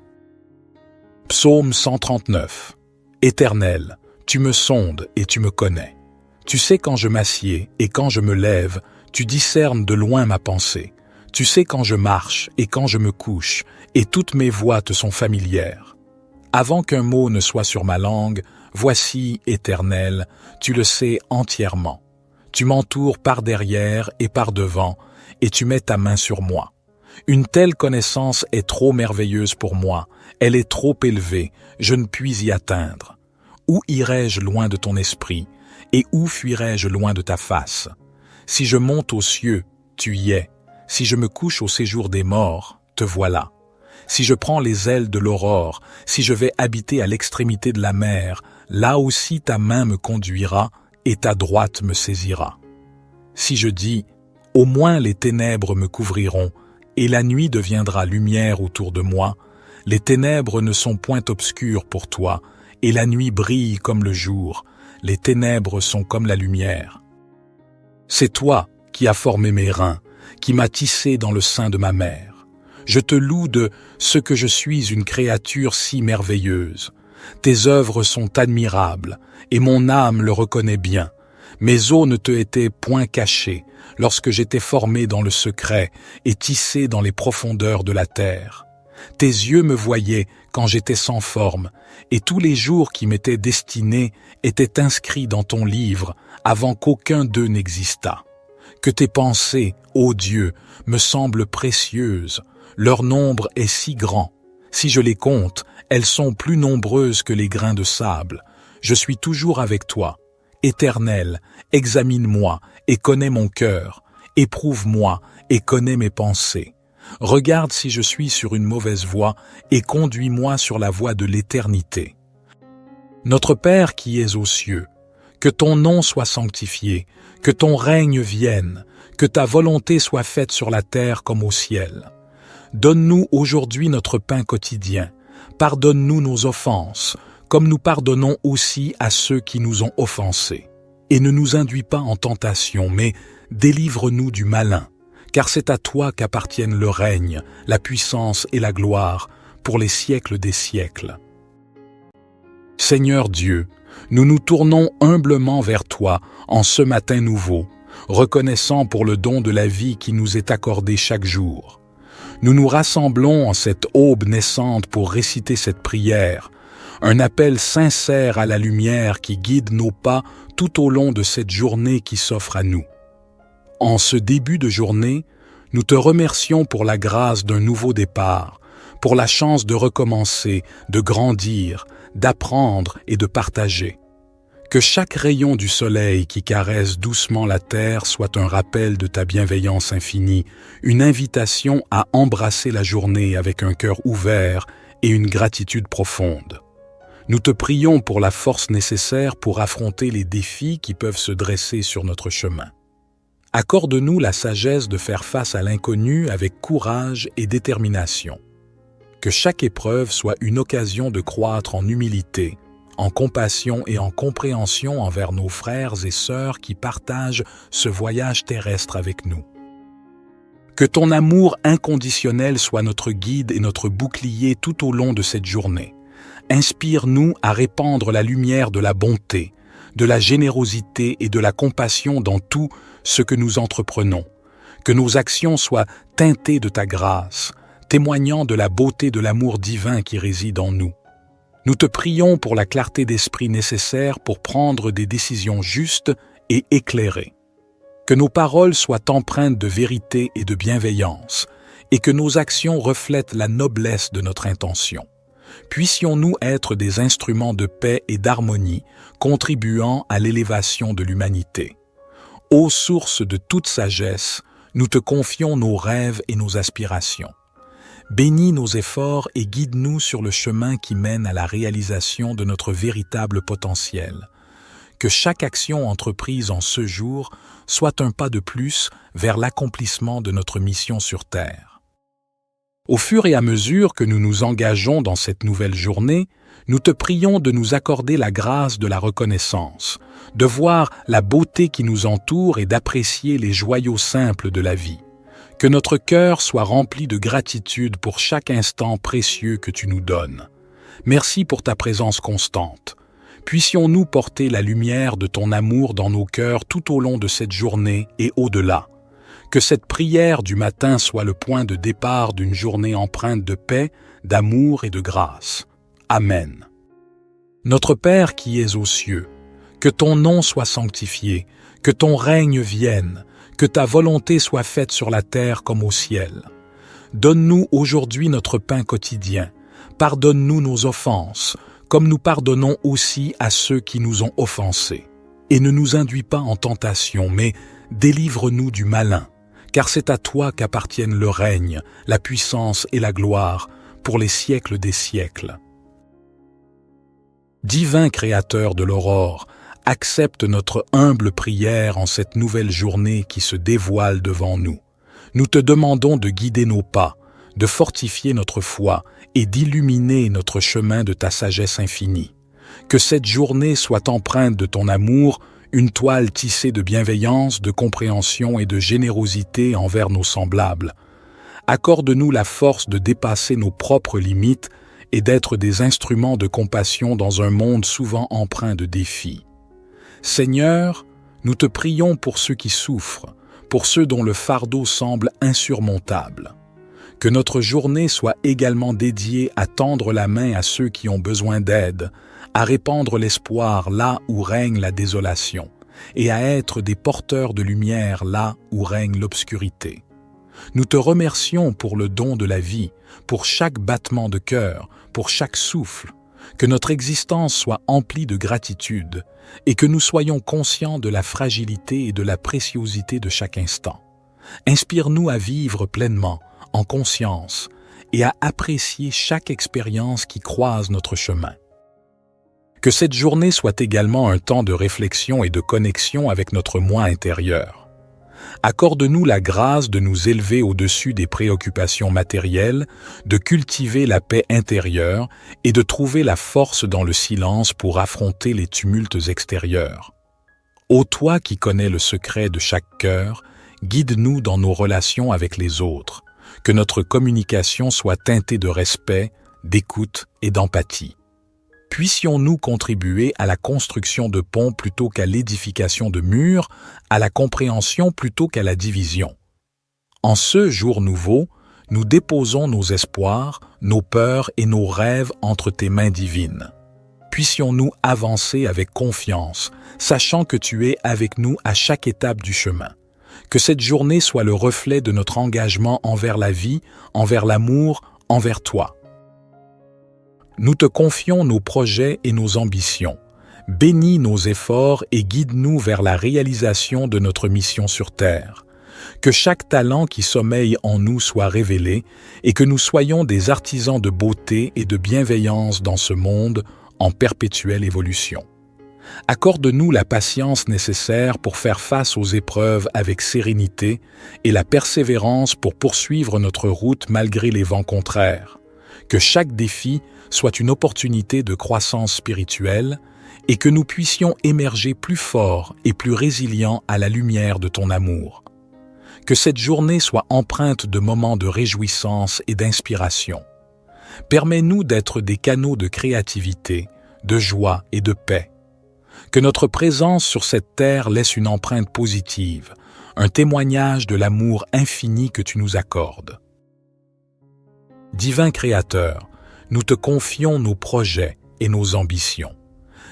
Psaume 139. Éternel, tu me sondes et tu me connais. Tu sais quand je m'assieds et quand je me lève, tu discernes de loin ma pensée. Tu sais quand je marche et quand je me couche, et toutes mes voies te sont familières. Avant qu'un mot ne soit sur ma langue, voici, Éternel, tu le sais entièrement. Tu m'entoures par derrière et par devant, et tu mets ta main sur moi. Une telle connaissance est trop merveilleuse pour moi, elle est trop élevée, je ne puis y atteindre. Où irai-je loin de ton esprit, et où fuirai-je loin de ta face? Si je monte aux cieux, tu y es. Si je me couche au séjour des morts, te voilà. Si je prends les ailes de l'aurore, si je vais habiter à l'extrémité de la mer, là aussi ta main me conduira et ta droite me saisira. Si je dis, au moins les ténèbres me couvriront, et la nuit deviendra lumière autour de moi, les ténèbres ne sont point obscures pour toi, et la nuit brille comme le jour, les ténèbres sont comme la lumière. C'est toi qui as formé mes reins, qui m'as tissé dans le sein de ma mère. Je te loue de ce que je suis une créature si merveilleuse. Tes œuvres sont admirables, et mon âme le reconnaît bien. Mes os ne te étaient point cachés, lorsque j'étais formé dans le secret et tissé dans les profondeurs de la terre. Tes yeux me voyaient quand j'étais sans forme, et tous les jours qui m'étaient destinés étaient inscrits dans ton livre avant qu'aucun d'eux n'existât. Que tes pensées, ô Dieu, me semblent précieuses, leur nombre est si grand. Si je les compte, elles sont plus nombreuses que les grains de sable. Je suis toujours avec toi. Éternel, examine-moi et connais mon cœur. Éprouve-moi et connais mes pensées. Regarde si je suis sur une mauvaise voie et conduis-moi sur la voie de l'éternité. Notre Père qui es aux cieux, que ton nom soit sanctifié, que ton règne vienne, que ta volonté soit faite sur la terre comme au ciel. Donne-nous aujourd'hui notre pain quotidien. Pardonne-nous nos offenses, comme nous pardonnons aussi à ceux qui nous ont offensés. Et ne nous induis pas en tentation, mais délivre-nous du malin, car c'est à toi qu'appartiennent le règne, la puissance et la gloire, pour les siècles des siècles. Seigneur Dieu, nous nous tournons humblement vers toi en ce matin nouveau, reconnaissant pour le don de la vie qui nous est accordé chaque jour. Nous nous rassemblons en cette aube naissante pour réciter cette prière, un appel sincère à la lumière qui guide nos pas tout au long de cette journée qui s'offre à nous. En ce début de journée, nous te remercions pour la grâce d'un nouveau départ, pour la chance de recommencer, de grandir, d'apprendre et de partager. Que chaque rayon du soleil qui caresse doucement la terre soit un rappel de ta bienveillance infinie, une invitation à embrasser la journée avec un cœur ouvert et une gratitude profonde. Nous te prions pour la force nécessaire pour affronter les défis qui peuvent se dresser sur notre chemin. Accorde-nous la sagesse de faire face à l'inconnu avec courage et détermination. Que chaque épreuve soit une occasion de croître en humilité, en compassion et en compréhension envers nos frères et sœurs qui partagent ce voyage terrestre avec nous. Que ton amour inconditionnel soit notre guide et notre bouclier tout au long de cette journée. Inspire-nous à répandre la lumière de la bonté, de la générosité et de la compassion dans tout ce que nous entreprenons. Que nos actions soient teintées de ta grâce, témoignant de la beauté de l'amour divin qui réside en nous. Nous te prions pour la clarté d'esprit nécessaire pour prendre des décisions justes et éclairées. Que nos paroles soient empreintes de vérité et de bienveillance, et que nos actions reflètent la noblesse de notre intention. Puissions-nous être des instruments de paix et d'harmonie, contribuant à l'élévation de l'humanité. Ô source de toute sagesse, nous te confions nos rêves et nos aspirations. Bénis nos efforts et guide-nous sur le chemin qui mène à la réalisation de notre véritable potentiel. Que chaque action entreprise en ce jour soit un pas de plus vers l'accomplissement de notre mission sur Terre. Au fur et à mesure que nous nous engageons dans cette nouvelle journée, nous te prions de nous accorder la grâce de la reconnaissance, de voir la beauté qui nous entoure et d'apprécier les joyaux simples de la vie. Que notre cœur soit rempli de gratitude pour chaque instant précieux que tu nous donnes. Merci pour ta présence constante. Puissions-nous porter la lumière de ton amour dans nos cœurs tout au long de cette journée et au-delà. Que cette prière du matin soit le point de départ d'une journée empreinte de paix, d'amour et de grâce. Amen. Notre Père qui es aux cieux, que ton nom soit sanctifié, que ton règne vienne, que ta volonté soit faite sur la terre comme au ciel. Donne-nous aujourd'hui notre pain quotidien. Pardonne-nous nos offenses, comme nous pardonnons aussi à ceux qui nous ont offensés. Et ne nous induis pas en tentation, mais délivre-nous du malin, car c'est à toi qu'appartiennent le règne, la puissance et la gloire, pour les siècles des siècles. Divin Créateur de l'aurore, accepte notre humble prière en cette nouvelle journée qui se dévoile devant nous. Nous te demandons de guider nos pas, de fortifier notre foi et d'illuminer notre chemin de ta sagesse infinie. Que cette journée soit empreinte de ton amour, une toile tissée de bienveillance, de compréhension et de générosité envers nos semblables. Accorde-nous la force de dépasser nos propres limites et d'être des instruments de compassion dans un monde souvent empreint de défis. Seigneur, nous te prions pour ceux qui souffrent, pour ceux dont le fardeau semble insurmontable. Que notre journée soit également dédiée à tendre la main à ceux qui ont besoin d'aide, à répandre l'espoir là où règne la désolation, et à être des porteurs de lumière là où règne l'obscurité. Nous te remercions pour le don de la vie, pour chaque battement de cœur, pour chaque souffle, que notre existence soit emplie de gratitude et que nous soyons conscients de la fragilité et de la préciosité de chaque instant. Inspire-nous à vivre pleinement, en conscience, et à apprécier chaque expérience qui croise notre chemin. Que cette journée soit également un temps de réflexion et de connexion avec notre moi intérieur. Accorde-nous la grâce de nous élever au-dessus des préoccupations matérielles, de cultiver la paix intérieure et de trouver la force dans le silence pour affronter les tumultes extérieurs. Ô toi qui connais le secret de chaque cœur, guide-nous dans nos relations avec les autres, que notre communication soit teintée de respect, d'écoute et d'empathie. Puissions-nous contribuer à la construction de ponts plutôt qu'à l'édification de murs, à la compréhension plutôt qu'à la division. En ce jour nouveau, nous déposons nos espoirs, nos peurs et nos rêves entre tes mains divines. Puissions-nous avancer avec confiance, sachant que tu es avec nous à chaque étape du chemin. Que cette journée soit le reflet de notre engagement envers la vie, envers l'amour, envers toi. Nous te confions nos projets et nos ambitions. Bénis nos efforts et guide-nous vers la réalisation de notre mission sur Terre. Que chaque talent qui sommeille en nous soit révélé et que nous soyons des artisans de beauté et de bienveillance dans ce monde en perpétuelle évolution. Accorde-nous la patience nécessaire pour faire face aux épreuves avec sérénité et la persévérance pour poursuivre notre route malgré les vents contraires. Que chaque défi soit une opportunité de croissance spirituelle et que nous puissions émerger plus forts et plus résilients à la lumière de ton amour. Que cette journée soit empreinte de moments de réjouissance et d'inspiration. Permets-nous d'être des canaux de créativité, de joie et de paix. Que notre présence sur cette terre laisse une empreinte positive, un témoignage de l'amour infini que tu nous accordes. Divin Créateur, nous te confions nos projets et nos ambitions.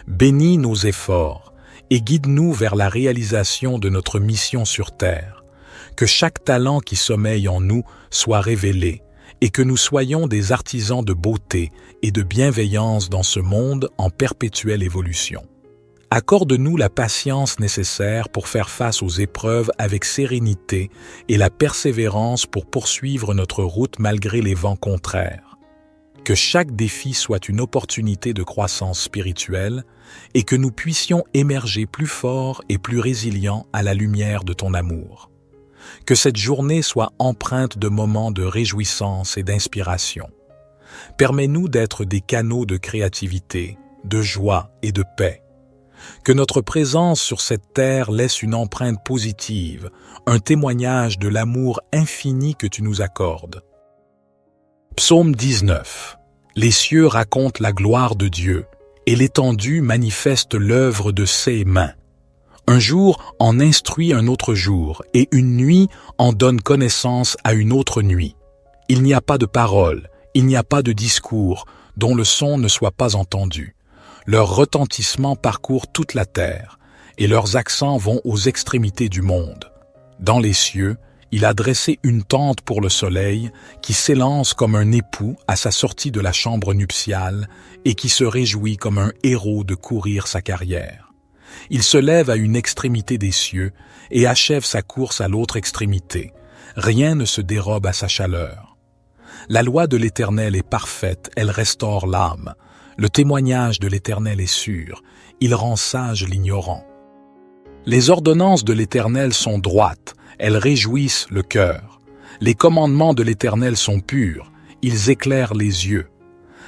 Bénis nos efforts et guide-nous vers la réalisation de notre mission sur terre. Que chaque talent qui sommeille en nous soit révélé et que nous soyons des artisans de beauté et de bienveillance dans ce monde en perpétuelle évolution. Accorde-nous la patience nécessaire pour faire face aux épreuves avec sérénité et la persévérance pour poursuivre notre route malgré les vents contraires. Que chaque défi soit une opportunité de croissance spirituelle et que nous puissions émerger plus forts et plus résilients à la lumière de ton amour. Que cette journée soit empreinte de moments de réjouissance et d'inspiration. Permets-nous d'être des canaux de créativité, de joie et de paix. Que notre présence sur cette terre laisse une empreinte positive, un témoignage de l'amour infini que tu nous accordes. Psaume 19. Les cieux racontent la gloire de Dieu, et l'étendue manifeste l'œuvre de ses mains. Un jour en instruit un autre jour, et une nuit en donne connaissance à une autre nuit. Il n'y a pas de parole, il n'y a pas de discours, dont le son ne soit pas entendu. Leur retentissement parcourt toute la terre, et leurs accents vont aux extrémités du monde. Dans les cieux, il a dressé une tente pour le soleil, qui s'élance comme un époux à sa sortie de la chambre nuptiale, et qui se réjouit comme un héros de courir sa carrière. Il se lève à une extrémité des cieux, et achève sa course à l'autre extrémité. Rien ne se dérobe à sa chaleur. La loi de l'Éternel est parfaite, elle restaure l'âme. Le témoignage de l'Éternel est sûr, il rend sage l'ignorant. Les ordonnances de l'Éternel sont droites, elles réjouissent le cœur. Les commandements de l'Éternel sont purs, ils éclairent les yeux.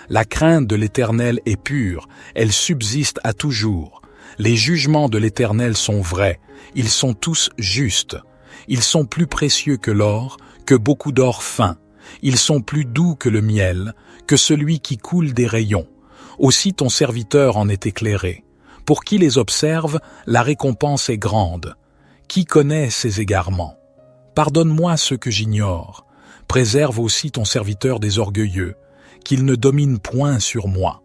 La crainte de l'Éternel est pure, elle subsiste à toujours. Les jugements de l'Éternel sont vrais, ils sont tous justes. Ils sont plus précieux que l'or, que beaucoup d'or fin. Ils sont plus doux que le miel, que celui qui coule des rayons. Aussi ton serviteur en est éclairé. Pour qui les observe, la récompense est grande. Qui connaît ses égarements? Pardonne-moi ce que j'ignore. Préserve aussi ton serviteur des orgueilleux, qu'il ne domine point sur moi.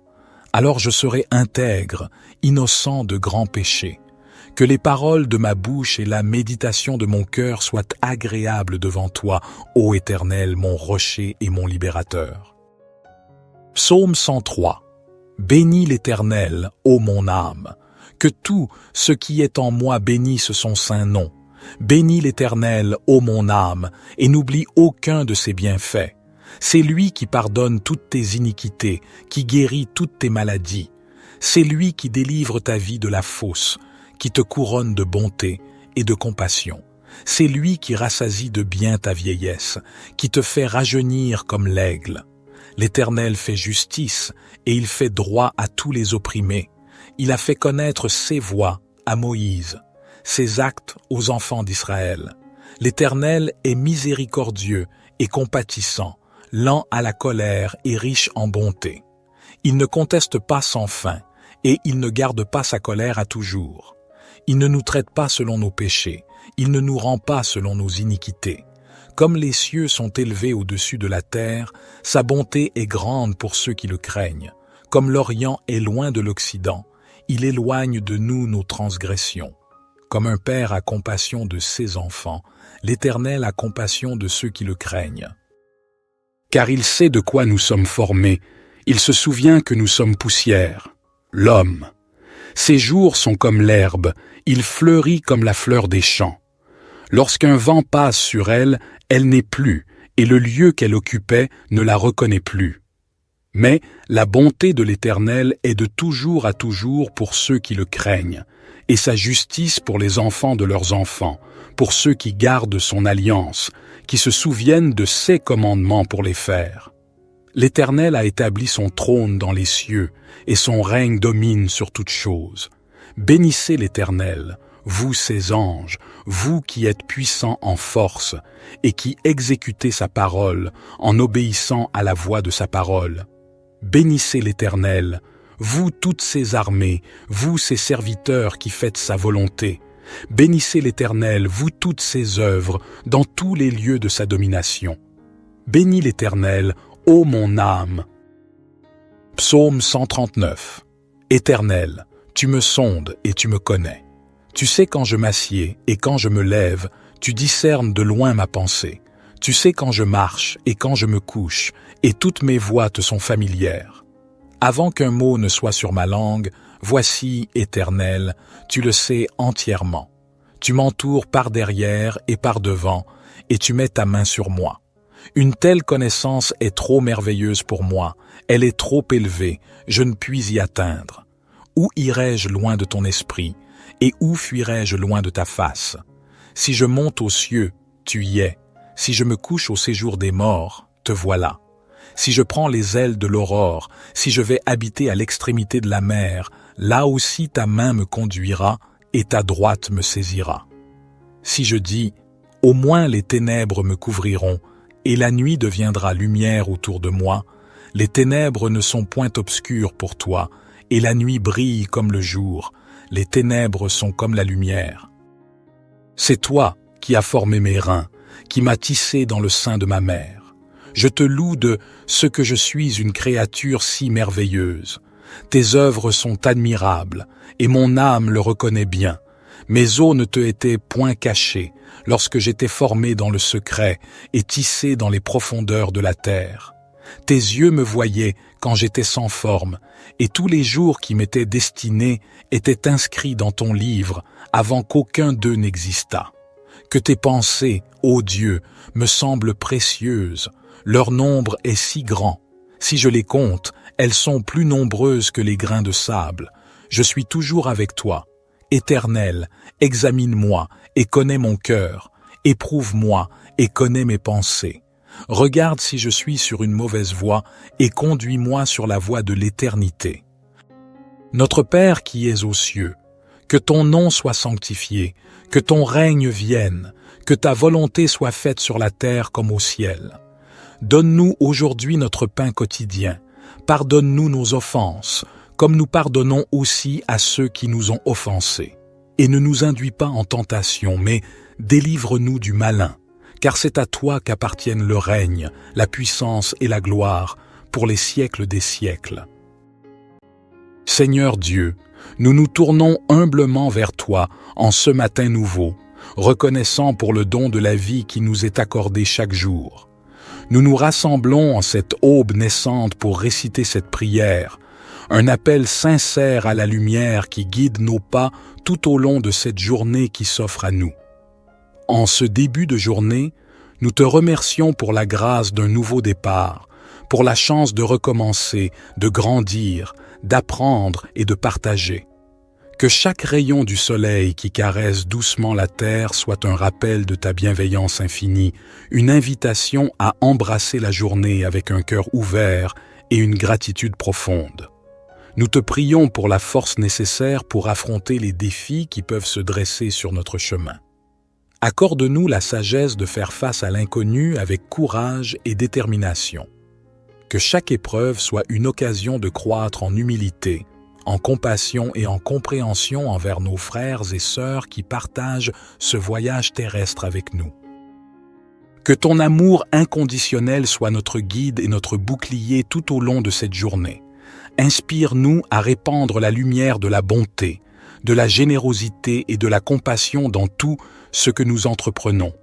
Alors je serai intègre, innocent de grands péchés. Que les paroles de ma bouche et la méditation de mon cœur soient agréables devant toi, ô Éternel, mon rocher et mon libérateur. Psaume 103. Bénis l'Éternel, ô mon âme. Que tout ce qui est en moi bénisse son saint nom. Bénis l'Éternel, ô mon âme, et n'oublie aucun de ses bienfaits. C'est lui qui pardonne toutes tes iniquités, qui guérit toutes tes maladies. C'est lui qui délivre ta vie de la fosse, qui te couronne de bonté et de compassion. C'est lui qui rassasie de bien ta vieillesse, qui te fait rajeunir comme l'aigle. L'Éternel fait justice et il fait droit à tous les opprimés. Il a fait connaître ses voies à Moïse, ses actes aux enfants d'Israël. L'Éternel est miséricordieux et compatissant, lent à la colère et riche en bonté. Il ne conteste pas sans fin, et il ne garde pas sa colère à toujours. Il ne nous traite pas selon nos péchés, il ne nous rend pas selon nos iniquités. Comme les cieux sont élevés au-dessus de la terre, sa bonté est grande pour ceux qui le craignent. Comme l'Orient est loin de l'Occident, il éloigne de nous nos transgressions. Comme un père a compassion de ses enfants, l'Éternel a compassion de ceux qui le craignent. Car il sait de quoi nous sommes formés, il se souvient que nous sommes poussière, l'homme. Ses jours sont comme l'herbe, il fleurit comme la fleur des champs. Lorsqu'un vent passe sur elle, elle n'est plus, et le lieu qu'elle occupait ne la reconnaît plus. Mais la bonté de l'Éternel est de toujours à toujours pour ceux qui le craignent, et sa justice pour les enfants de leurs enfants, pour ceux qui gardent son alliance, qui se souviennent de ses commandements pour les faire. L'Éternel a établi son trône dans les cieux, et son règne domine sur toutes choses. Bénissez l'Éternel, vous ses anges, vous qui êtes puissants en force et qui exécutez sa parole en obéissant à la voix de sa parole. Bénissez l'Éternel, vous toutes ses armées, vous ses serviteurs qui faites sa volonté. Bénissez l'Éternel, vous toutes ses œuvres, dans tous les lieux de sa domination. Bénis l'Éternel, ô mon âme. Psaume 139. Éternel, tu me sondes et tu me connais. Tu sais quand je m'assieds et quand je me lève, tu discernes de loin ma pensée. Tu sais quand je marche et quand je me couche, et toutes mes voies te sont familières. Avant qu'un mot ne soit sur ma langue, voici, Éternel, tu le sais entièrement. Tu m'entoures par derrière et par devant, et tu mets ta main sur moi. Une telle connaissance est trop merveilleuse pour moi, elle est trop élevée, je ne puis y atteindre. Où irai-je loin de ton esprit, et où fuirai-je loin de ta face? Si je monte aux cieux, tu y es. Si je me couche au séjour des morts, te voilà. Si je prends les ailes de l'aurore, si je vais habiter à l'extrémité de la mer, là aussi ta main me conduira et ta droite me saisira. Si je dis, au moins les ténèbres me couvriront, et la nuit deviendra lumière autour de moi, les ténèbres ne sont point obscures pour toi, et la nuit brille comme le jour, les ténèbres sont comme la lumière. C'est toi qui as formé mes reins, qui m'as tissé dans le sein de ma mère. Je te loue de ce que je suis une créature si merveilleuse. Tes œuvres sont admirables, et mon âme le reconnaît bien. Mes os ne te étaient point cachés, lorsque j'étais formé dans le secret et tissé dans les profondeurs de la terre. Tes yeux me voyaient quand j'étais sans forme, et tous les jours qui m'étaient destinés étaient inscrits dans ton livre avant qu'aucun d'eux n'existât. Que tes pensées, ô Dieu, me semblent précieuses, leur nombre est si grand. Si je les compte, elles sont plus nombreuses que les grains de sable. Je suis toujours avec toi. Éternel, examine-moi et connais mon cœur. Éprouve-moi et connais mes pensées. Regarde si je suis sur une mauvaise voie et conduis-moi sur la voie de l'éternité. Notre Père qui es aux cieux, que ton nom soit sanctifié, que ton règne vienne, que ta volonté soit faite sur la terre comme au ciel. Donne-nous aujourd'hui notre pain quotidien. Pardonne-nous nos offenses, comme nous pardonnons aussi à ceux qui nous ont offensés. Et ne nous induis pas en tentation, mais délivre-nous du malin, car c'est à toi qu'appartiennent le règne, la puissance et la gloire, pour les siècles des siècles. Seigneur Dieu, nous nous tournons humblement vers toi en ce matin nouveau, reconnaissant pour le don de la vie qui nous est accordé chaque jour. Nous nous rassemblons en cette aube naissante pour réciter cette prière, un appel sincère à la lumière qui guide nos pas tout au long de cette journée qui s'offre à nous. En ce début de journée, nous te remercions pour la grâce d'un nouveau départ, pour la chance de recommencer, de grandir, d'apprendre et de partager. Que chaque rayon du soleil qui caresse doucement la terre soit un rappel de ta bienveillance infinie, une invitation à embrasser la journée avec un cœur ouvert et une gratitude profonde. Nous te prions pour la force nécessaire pour affronter les défis qui peuvent se dresser sur notre chemin. Accorde-nous la sagesse de faire face à l'inconnu avec courage et détermination. Que chaque épreuve soit une occasion de croître en humilité, en compassion et en compréhension envers nos frères et sœurs qui partagent ce voyage terrestre avec nous. Que ton amour inconditionnel soit notre guide et notre bouclier tout au long de cette journée. Inspire-nous à répandre la lumière de la bonté, de la générosité et de la compassion dans tout ce que nous entreprenons.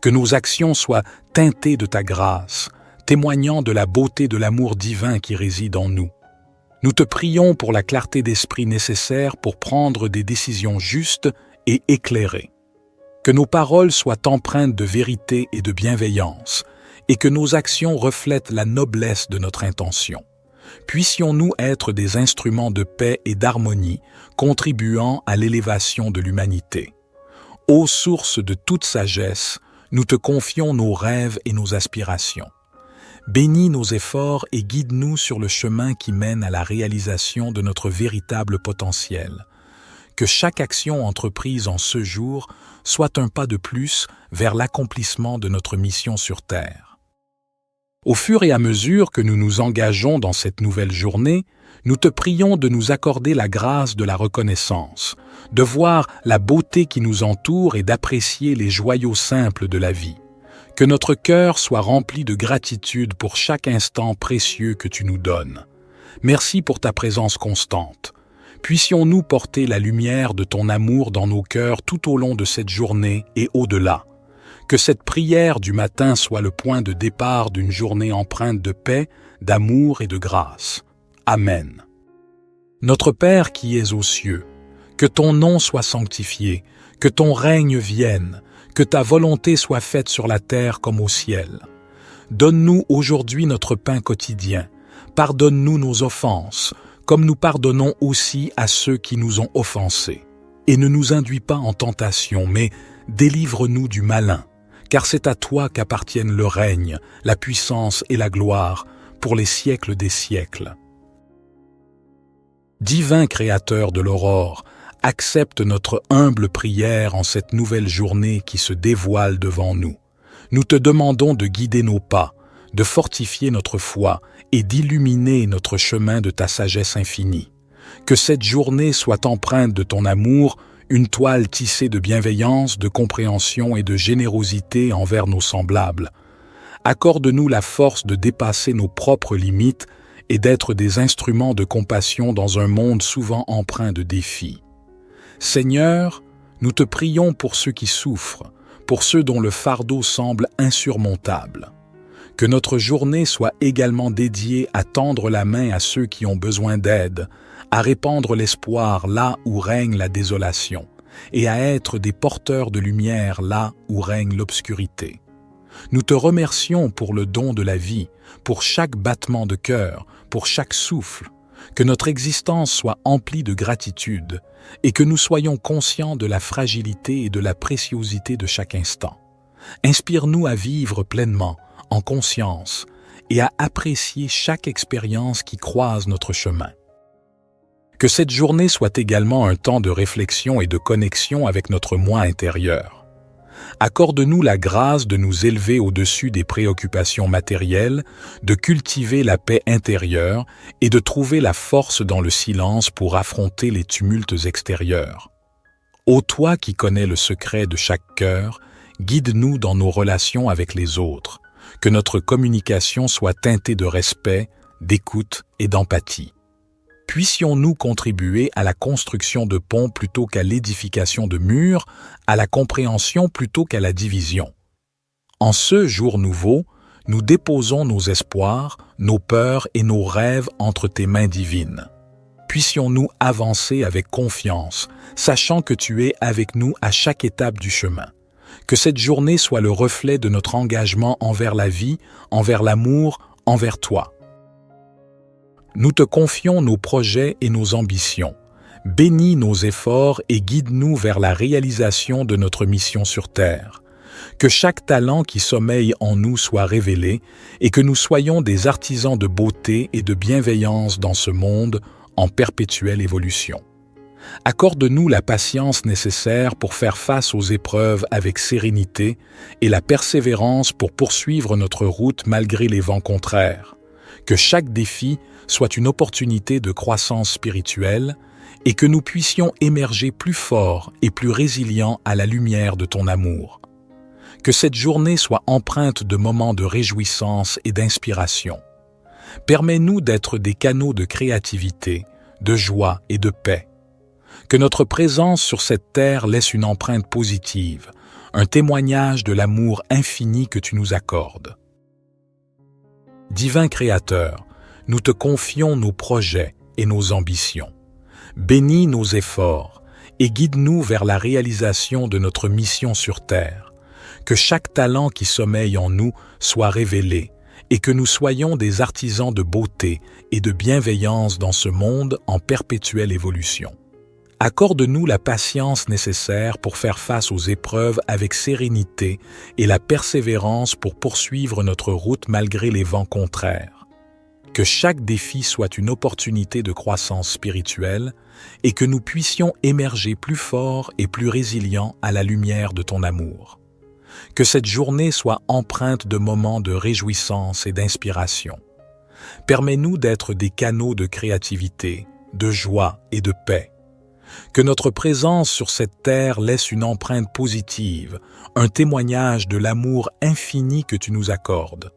Que nos actions soient teintées de ta grâce, témoignant de la beauté de l'amour divin qui réside en nous. Nous te prions pour la clarté d'esprit nécessaire pour prendre des décisions justes et éclairées. Que nos paroles soient empreintes de vérité et de bienveillance, et que nos actions reflètent la noblesse de notre intention. Puissions-nous être des instruments de paix et d'harmonie, contribuant à l'élévation de l'humanité. Ô source de toute sagesse, nous te confions nos rêves et nos aspirations. Bénis nos efforts et guide-nous sur le chemin qui mène à la réalisation de notre véritable potentiel. que chaque action entreprise en ce jour soit un pas de plus vers l'accomplissement de notre mission sur Terre. Au fur et à mesure que nous nous engageons dans cette nouvelle journée, nous te prions de nous accorder la grâce de la reconnaissance, de voir la beauté qui nous entoure et d'apprécier les joyaux simples de la vie. Que notre cœur soit rempli de gratitude pour chaque instant précieux que tu nous donnes. Merci pour ta présence constante. Puissions-nous porter la lumière de ton amour dans nos cœurs tout au long de cette journée et au-delà. Que cette prière du matin soit le point de départ d'une journée empreinte de paix, d'amour et de grâce. Amen. Notre Père qui es aux cieux, que ton nom soit sanctifié, que ton règne vienne, que ta volonté soit faite sur la terre comme au ciel. Donne-nous aujourd'hui notre pain quotidien. Pardonne-nous nos offenses, comme nous pardonnons aussi à ceux qui nous ont offensés. Et ne nous induis pas en tentation, mais délivre-nous du malin, car c'est à toi qu'appartiennent le règne, la puissance et la gloire, pour les siècles des siècles. Divin Créateur de l'aurore, accepte notre humble prière en cette nouvelle journée qui se dévoile devant nous. Nous te demandons de guider nos pas, de fortifier notre foi et d'illuminer notre chemin de ta sagesse infinie. Que cette journée soit empreinte de ton amour, une toile tissée de bienveillance, de compréhension et de générosité envers nos semblables. Accorde-nous la force de dépasser nos propres limites et d'être des instruments de compassion dans un monde souvent empreint de défis. Seigneur, nous te prions pour ceux qui souffrent, pour ceux dont le fardeau semble insurmontable. Que notre journée soit également dédiée à tendre la main à ceux qui ont besoin d'aide, à répandre l'espoir là où règne la désolation, et à être des porteurs de lumière là où règne l'obscurité. Nous te remercions pour le don de la vie, pour chaque battement de cœur, pour chaque souffle, que notre existence soit emplie de gratitude et que nous soyons conscients de la fragilité et de la préciosité de chaque instant. Inspire-nous à vivre pleinement, en conscience, et à apprécier chaque expérience qui croise notre chemin. Que cette journée soit également un temps de réflexion et de connexion avec notre moi intérieur. Accorde-nous la grâce de nous élever au-dessus des préoccupations matérielles, de cultiver la paix intérieure et de trouver la force dans le silence pour affronter les tumultes extérieurs. Ô toi qui connais le secret de chaque cœur, guide-nous dans nos relations avec les autres, que notre communication soit teintée de respect, d'écoute et d'empathie. Puissions-nous contribuer à la construction de ponts plutôt qu'à l'édification de murs, à la compréhension plutôt qu'à la division. En ce jour nouveau, nous déposons nos espoirs, nos peurs et nos rêves entre tes mains divines. Puissions-nous avancer avec confiance, sachant que tu es avec nous à chaque étape du chemin. Que cette journée soit le reflet de notre engagement envers la vie, envers l'amour, envers toi. Nous te confions nos projets et nos ambitions. Bénis nos efforts et guide-nous vers la réalisation de notre mission sur Terre. Que chaque talent qui sommeille en nous soit révélé et que nous soyons des artisans de beauté et de bienveillance dans ce monde en perpétuelle évolution. Accorde-nous la patience nécessaire pour faire face aux épreuves avec sérénité et la persévérance pour poursuivre notre route malgré les vents contraires. Que chaque défi soit une opportunité de croissance spirituelle et que nous puissions émerger plus forts et plus résilients à la lumière de ton amour. Que cette journée soit empreinte de moments de réjouissance et d'inspiration. Permets-nous d'être des canaux de créativité, de joie et de paix. Que notre présence sur cette terre laisse une empreinte positive, un témoignage de l'amour infini que tu nous accordes. Divin Créateur, nous te confions nos projets et nos ambitions. Bénis nos efforts et guide-nous vers la réalisation de notre mission sur Terre. Que chaque talent qui sommeille en nous soit révélé et que nous soyons des artisans de beauté et de bienveillance dans ce monde en perpétuelle évolution. Accorde-nous la patience nécessaire pour faire face aux épreuves avec sérénité et la persévérance pour poursuivre notre route malgré les vents contraires. Que chaque défi soit une opportunité de croissance spirituelle et que nous puissions émerger plus forts et plus résilients à la lumière de ton amour. Que cette journée soit empreinte de moments de réjouissance et d'inspiration. Permets-nous d'être des canaux de créativité, de joie et de paix. Que notre présence sur cette terre laisse une empreinte positive, un témoignage de l'amour infini que tu nous accordes.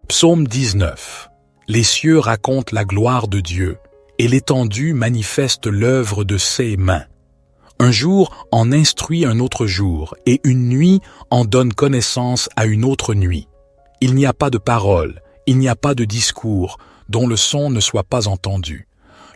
Psaume 19. Les cieux racontent la gloire de Dieu, et l'étendue manifeste l'œuvre de ses mains. Un jour en instruit un autre jour, et une nuit en donne connaissance à une autre nuit. Il n'y a pas de parole, il n'y a pas de discours, dont le son ne soit pas entendu.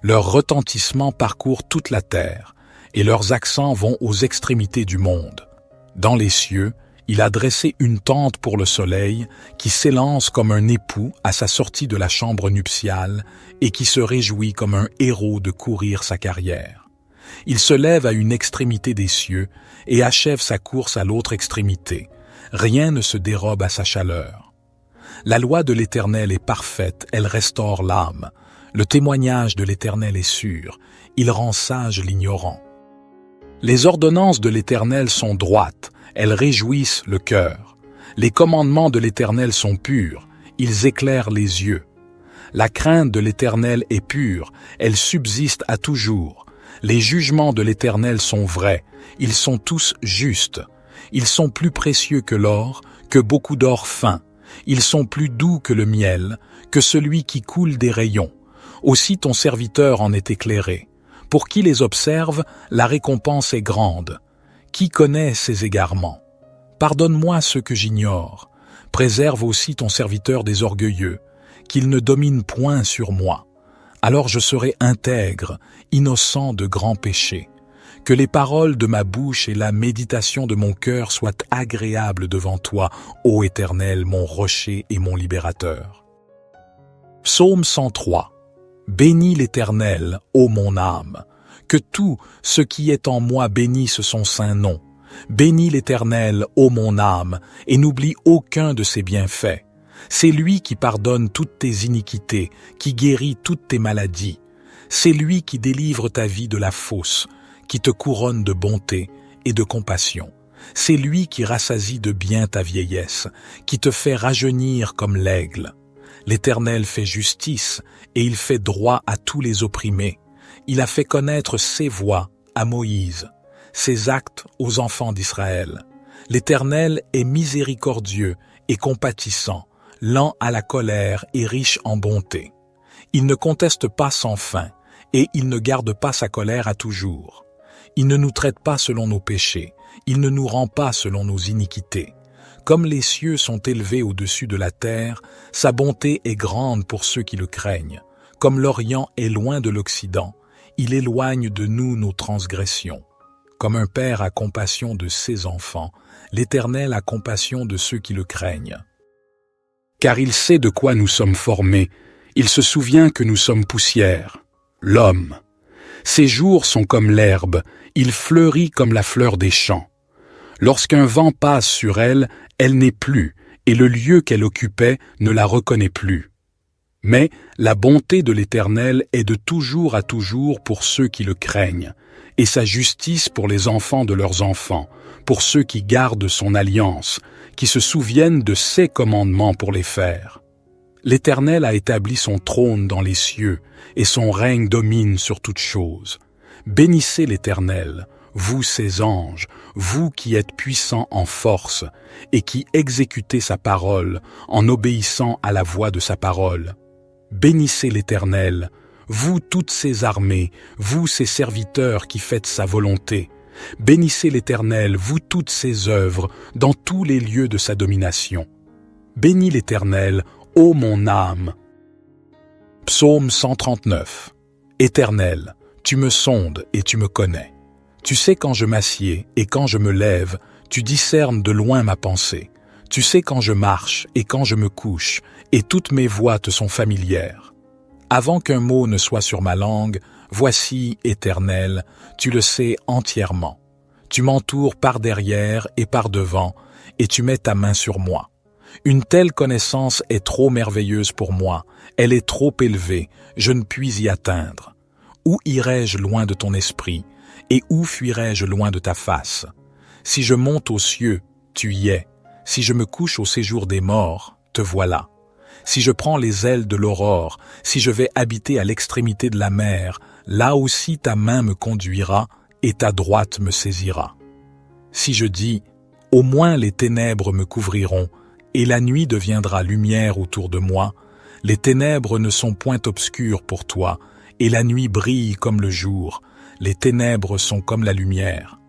Leur retentissement parcourt toute la terre, et leurs accents vont aux extrémités du monde. Dans les cieux, il a dressé une tente pour le soleil, qui s'élance comme un époux à sa sortie de la chambre nuptiale, et qui se réjouit comme un héros de courir sa carrière. Il se lève à une extrémité des cieux, et achève sa course à l'autre extrémité. Rien ne se dérobe à sa chaleur. La loi de l'Éternel est parfaite, elle restaure l'âme. Le témoignage de l'Éternel est sûr, il rend sage l'ignorant. Les ordonnances de l'Éternel sont droites, elles réjouissent le cœur. Les commandements de l'Éternel sont purs, ils éclairent les yeux. La crainte de l'Éternel est pure, elle subsiste à toujours. Les jugements de l'Éternel sont vrais, ils sont tous justes. Ils sont plus précieux que l'or, que beaucoup d'or fin. Ils sont plus doux que le miel, que celui qui coule des rayons. Aussi ton serviteur en est éclairé. Pour qui les observe, la récompense est grande. Qui connaît ses égarements? Pardonne-moi ce que j'ignore. Préserve aussi ton serviteur des orgueilleux, qu'il ne domine point sur moi. Alors je serai intègre, innocent de grands péchés. Que les paroles de ma bouche et la méditation de mon cœur soient agréables devant toi, ô Éternel, mon rocher et mon libérateur. Psaume 103. Bénis l'Éternel, ô mon âme. Que tout ce qui est en moi bénisse son saint nom. Bénis l'Éternel, ô mon âme, et n'oublie aucun de ses bienfaits. C'est lui qui pardonne toutes tes iniquités, qui guérit toutes tes maladies. C'est lui qui délivre ta vie de la fosse, qui te couronne de bonté et de compassion. C'est lui qui rassasie de bien ta vieillesse, qui te fait rajeunir comme l'aigle. L'Éternel fait justice, et il fait droit à tous les opprimés. Il a fait connaître ses voies à Moïse, ses actes aux enfants d'Israël. L'Éternel est miséricordieux et compatissant, lent à la colère et riche en bonté. Il ne conteste pas sans fin, et il ne garde pas sa colère à toujours. Il ne nous traite pas selon nos péchés, il ne nous rend pas selon nos iniquités. Comme les cieux sont élevés au-dessus de la terre, sa bonté est grande pour ceux qui le craignent. Comme l'Orient est loin de l'Occident, il éloigne de nous nos transgressions. Comme un père a compassion de ses enfants, l'Éternel a compassion de ceux qui le craignent. Car il sait de quoi nous sommes formés, il se souvient que nous sommes poussière, l'homme. Ses jours sont comme l'herbe, il fleurit comme la fleur des champs. Lorsqu'un vent passe sur elle, elle n'est plus, et le lieu qu'elle occupait ne la reconnaît plus. Mais la bonté de l'Éternel est de toujours à toujours pour ceux qui le craignent, et sa justice pour les enfants de leurs enfants, pour ceux qui gardent son alliance, qui se souviennent de ses commandements pour les faire. L'Éternel a établi son trône dans les cieux, et son règne domine sur toutes choses. Bénissez l'Éternel, vous ses anges, vous qui êtes puissants en force, et qui exécutez sa parole en obéissant à la voix de sa parole. Bénissez l'Éternel, vous toutes ses armées, vous ses serviteurs qui faites sa volonté. Bénissez l'Éternel, vous toutes ses œuvres, dans tous les lieux de sa domination. Bénis l'Éternel, ô mon âme. Psaume 139. Éternel, tu me sondes et tu me connais. Tu sais quand je m'assieds et quand je me lève, tu discernes de loin ma pensée. Tu sais quand je marche et quand je me couche, et toutes mes voies te sont familières. Avant qu'un mot ne soit sur ma langue, voici, Éternel, tu le sais entièrement. Tu m'entoures par derrière et par devant, et tu mets ta main sur moi. Une telle connaissance est trop merveilleuse pour moi, elle est trop élevée, je ne puis y atteindre. Où irai-je loin de ton esprit, et où fuirai-je loin de ta face? Si je monte aux cieux, tu y es. Si je me couche au séjour des morts, te voilà. Si je prends les ailes de l'aurore, si je vais habiter à l'extrémité de la mer, là aussi ta main me conduira et ta droite me saisira. Si je dis, au moins les ténèbres me couvriront, et la nuit deviendra lumière autour de moi, les ténèbres ne sont point obscures pour toi, et la nuit brille comme le jour, les ténèbres sont comme la lumière.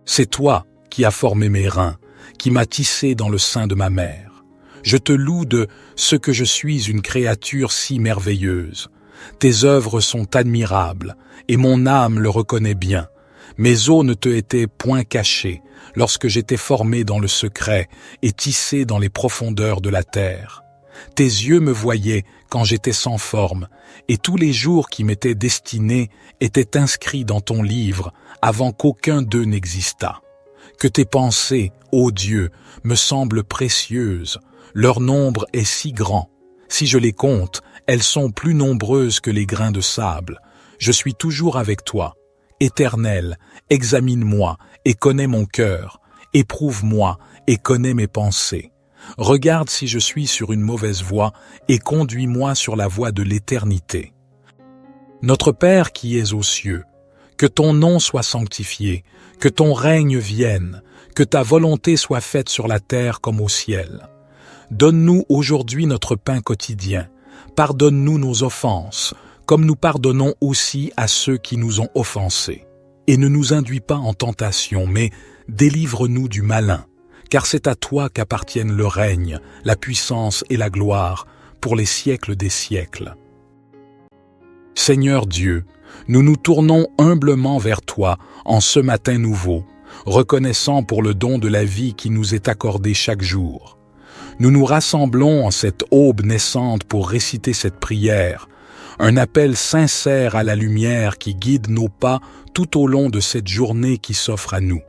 C'est toi qui as formé mes reins, qui m'as tissé dans le sein de ma mère. Je te loue de ce que je suis une créature si merveilleuse. Tes œuvres sont admirables, et mon âme le reconnaît bien. Mes os ne te étaient point cachés, lorsque j'étais formé dans le secret et tissé dans les profondeurs de la terre. Tes yeux me voyaient quand j'étais sans forme, et tous les jours qui m'étaient destinés étaient inscrits dans ton livre avant qu'aucun d'eux n'existât. Que tes pensées, ô Dieu, me semblent précieuses. Leur nombre est si grand. Si je les compte, elles sont plus nombreuses que les grains de sable. Je suis toujours avec toi. Éternel, examine-moi et connais mon cœur. Éprouve-moi et connais mes pensées. Regarde si je suis sur une mauvaise voie et conduis-moi sur la voie de l'éternité. Notre Père qui es aux cieux, que ton nom soit sanctifié, que ton règne vienne, que ta volonté soit faite sur la terre comme au ciel. Donne-nous aujourd'hui notre pain quotidien. Pardonne-nous nos offenses, comme nous pardonnons aussi à ceux qui nous ont offensés. Et ne nous induis pas en tentation, mais délivre-nous du malin, car c'est à toi qu'appartiennent le règne, la puissance et la gloire, pour les siècles des siècles. Seigneur Dieu, nous nous tournons humblement vers toi en ce matin nouveau, reconnaissant pour le don de la vie qui nous est accordé chaque jour. Nous nous rassemblons en cette aube naissante pour réciter cette prière, un appel sincère à la lumière qui guide nos pas tout au long de cette journée qui s'offre à nous.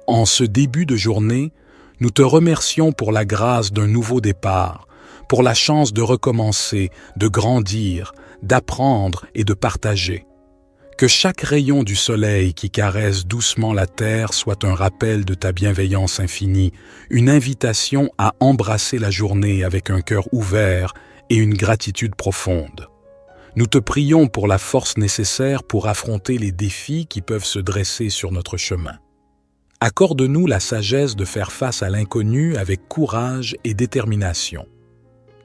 En ce début de journée, nous te remercions pour la grâce d'un nouveau départ, pour la chance de recommencer, de grandir, d'apprendre et de partager. Que chaque rayon du soleil qui caresse doucement la terre soit un rappel de ta bienveillance infinie, une invitation à embrasser la journée avec un cœur ouvert et une gratitude profonde. Nous te prions pour la force nécessaire pour affronter les défis qui peuvent se dresser sur notre chemin. Accorde-nous la sagesse de faire face à l'inconnu avec courage et détermination.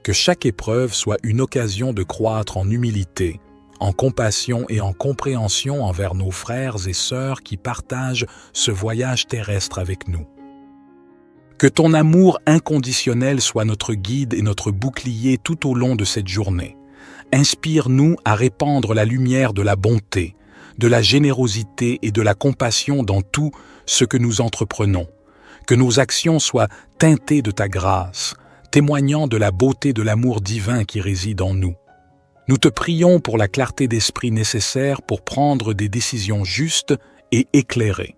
Que chaque épreuve soit une occasion de croître en humilité, en compassion et en compréhension envers nos frères et sœurs qui partagent ce voyage terrestre avec nous. Que ton amour inconditionnel soit notre guide et notre bouclier tout au long de cette journée. Inspire-nous à répandre la lumière de la bonté, de la générosité et de la compassion dans tout ce que nous entreprenons. Que nos actions soient teintées de ta grâce, témoignant de la beauté de l'amour divin qui réside en nous. Nous te prions pour la clarté d'esprit nécessaire pour prendre des décisions justes et éclairées.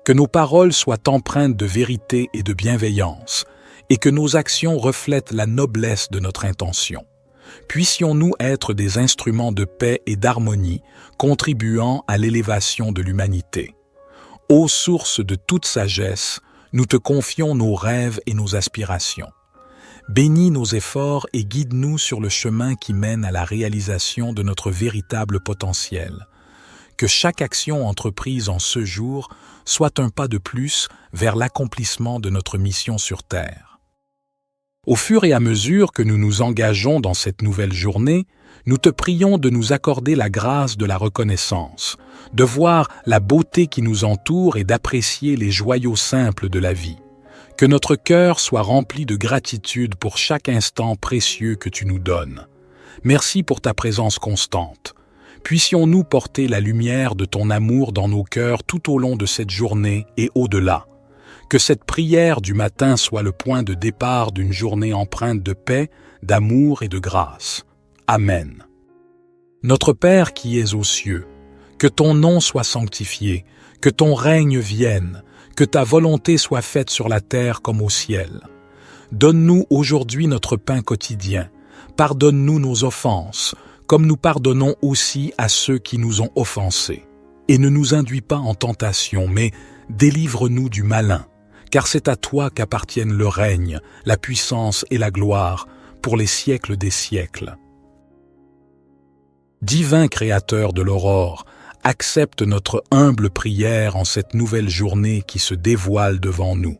Que nos paroles soient empreintes de vérité et de bienveillance, et que nos actions reflètent la noblesse de notre intention. Puissions-nous être des instruments de paix et d'harmonie, contribuant à l'élévation de l'humanité. Ô source de toute sagesse, nous te confions nos rêves et nos aspirations. Bénis nos efforts et guide-nous sur le chemin qui mène à la réalisation de notre véritable potentiel. Que chaque action entreprise en ce jour soit un pas de plus vers l'accomplissement de notre mission sur Terre. Au fur et à mesure que nous nous engageons dans cette nouvelle journée, nous te prions de nous accorder la grâce de la reconnaissance, de voir la beauté qui nous entoure et d'apprécier les joyaux simples de la vie. Que notre cœur soit rempli de gratitude pour chaque instant précieux que tu nous donnes. Merci pour ta présence constante. Puissions-nous porter la lumière de ton amour dans nos cœurs tout au long de cette journée et au-delà. Que cette prière du matin soit le point de départ d'une journée empreinte de paix, d'amour et de grâce. Amen. Notre Père qui es aux cieux, que ton nom soit sanctifié, que ton règne vienne, que ta volonté soit faite sur la terre comme au ciel. Donne-nous aujourd'hui notre pain quotidien. Pardonne-nous nos offenses, comme nous pardonnons aussi à ceux qui nous ont offensés. Et ne nous induis pas en tentation, mais délivre-nous du malin, car c'est à toi qu'appartiennent le règne, la puissance et la gloire, pour les siècles des siècles. Divin Créateur de l'aurore, accepte notre humble prière en cette nouvelle journée qui se dévoile devant nous.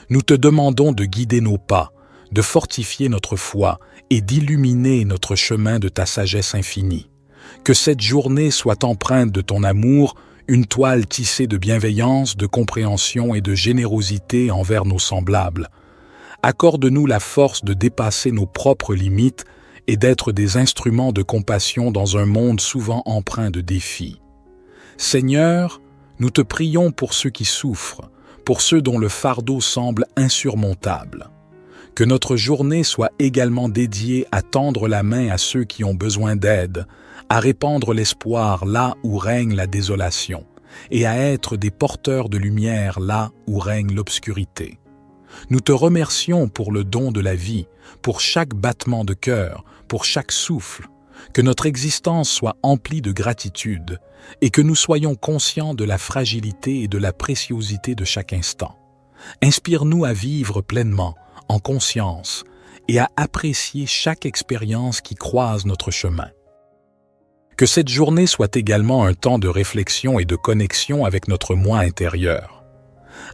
Nous te demandons de guider nos pas, de fortifier notre foi et d'illuminer notre chemin de ta sagesse infinie. Que cette journée soit empreinte de ton amour, une toile tissée de bienveillance, de compréhension et de générosité envers nos semblables. Accorde-nous la force de dépasser nos propres limites et d'être des instruments de compassion dans un monde souvent empreint de défis. Seigneur, nous te prions pour ceux qui souffrent, pour ceux dont le fardeau semble insurmontable. Que notre journée soit également dédiée à tendre la main à ceux qui ont besoin d'aide, à répandre l'espoir là où règne la désolation, et à être des porteurs de lumière là où règne l'obscurité. Nous te remercions pour le don de la vie, pour chaque battement de cœur, pour chaque souffle. Que notre existence soit emplie de gratitude et que nous soyons conscients de la fragilité et de la préciosité de chaque instant. Inspire-nous à vivre pleinement, en conscience, et à apprécier chaque expérience qui croise notre chemin. Que cette journée soit également un temps de réflexion et de connexion avec notre moi intérieur.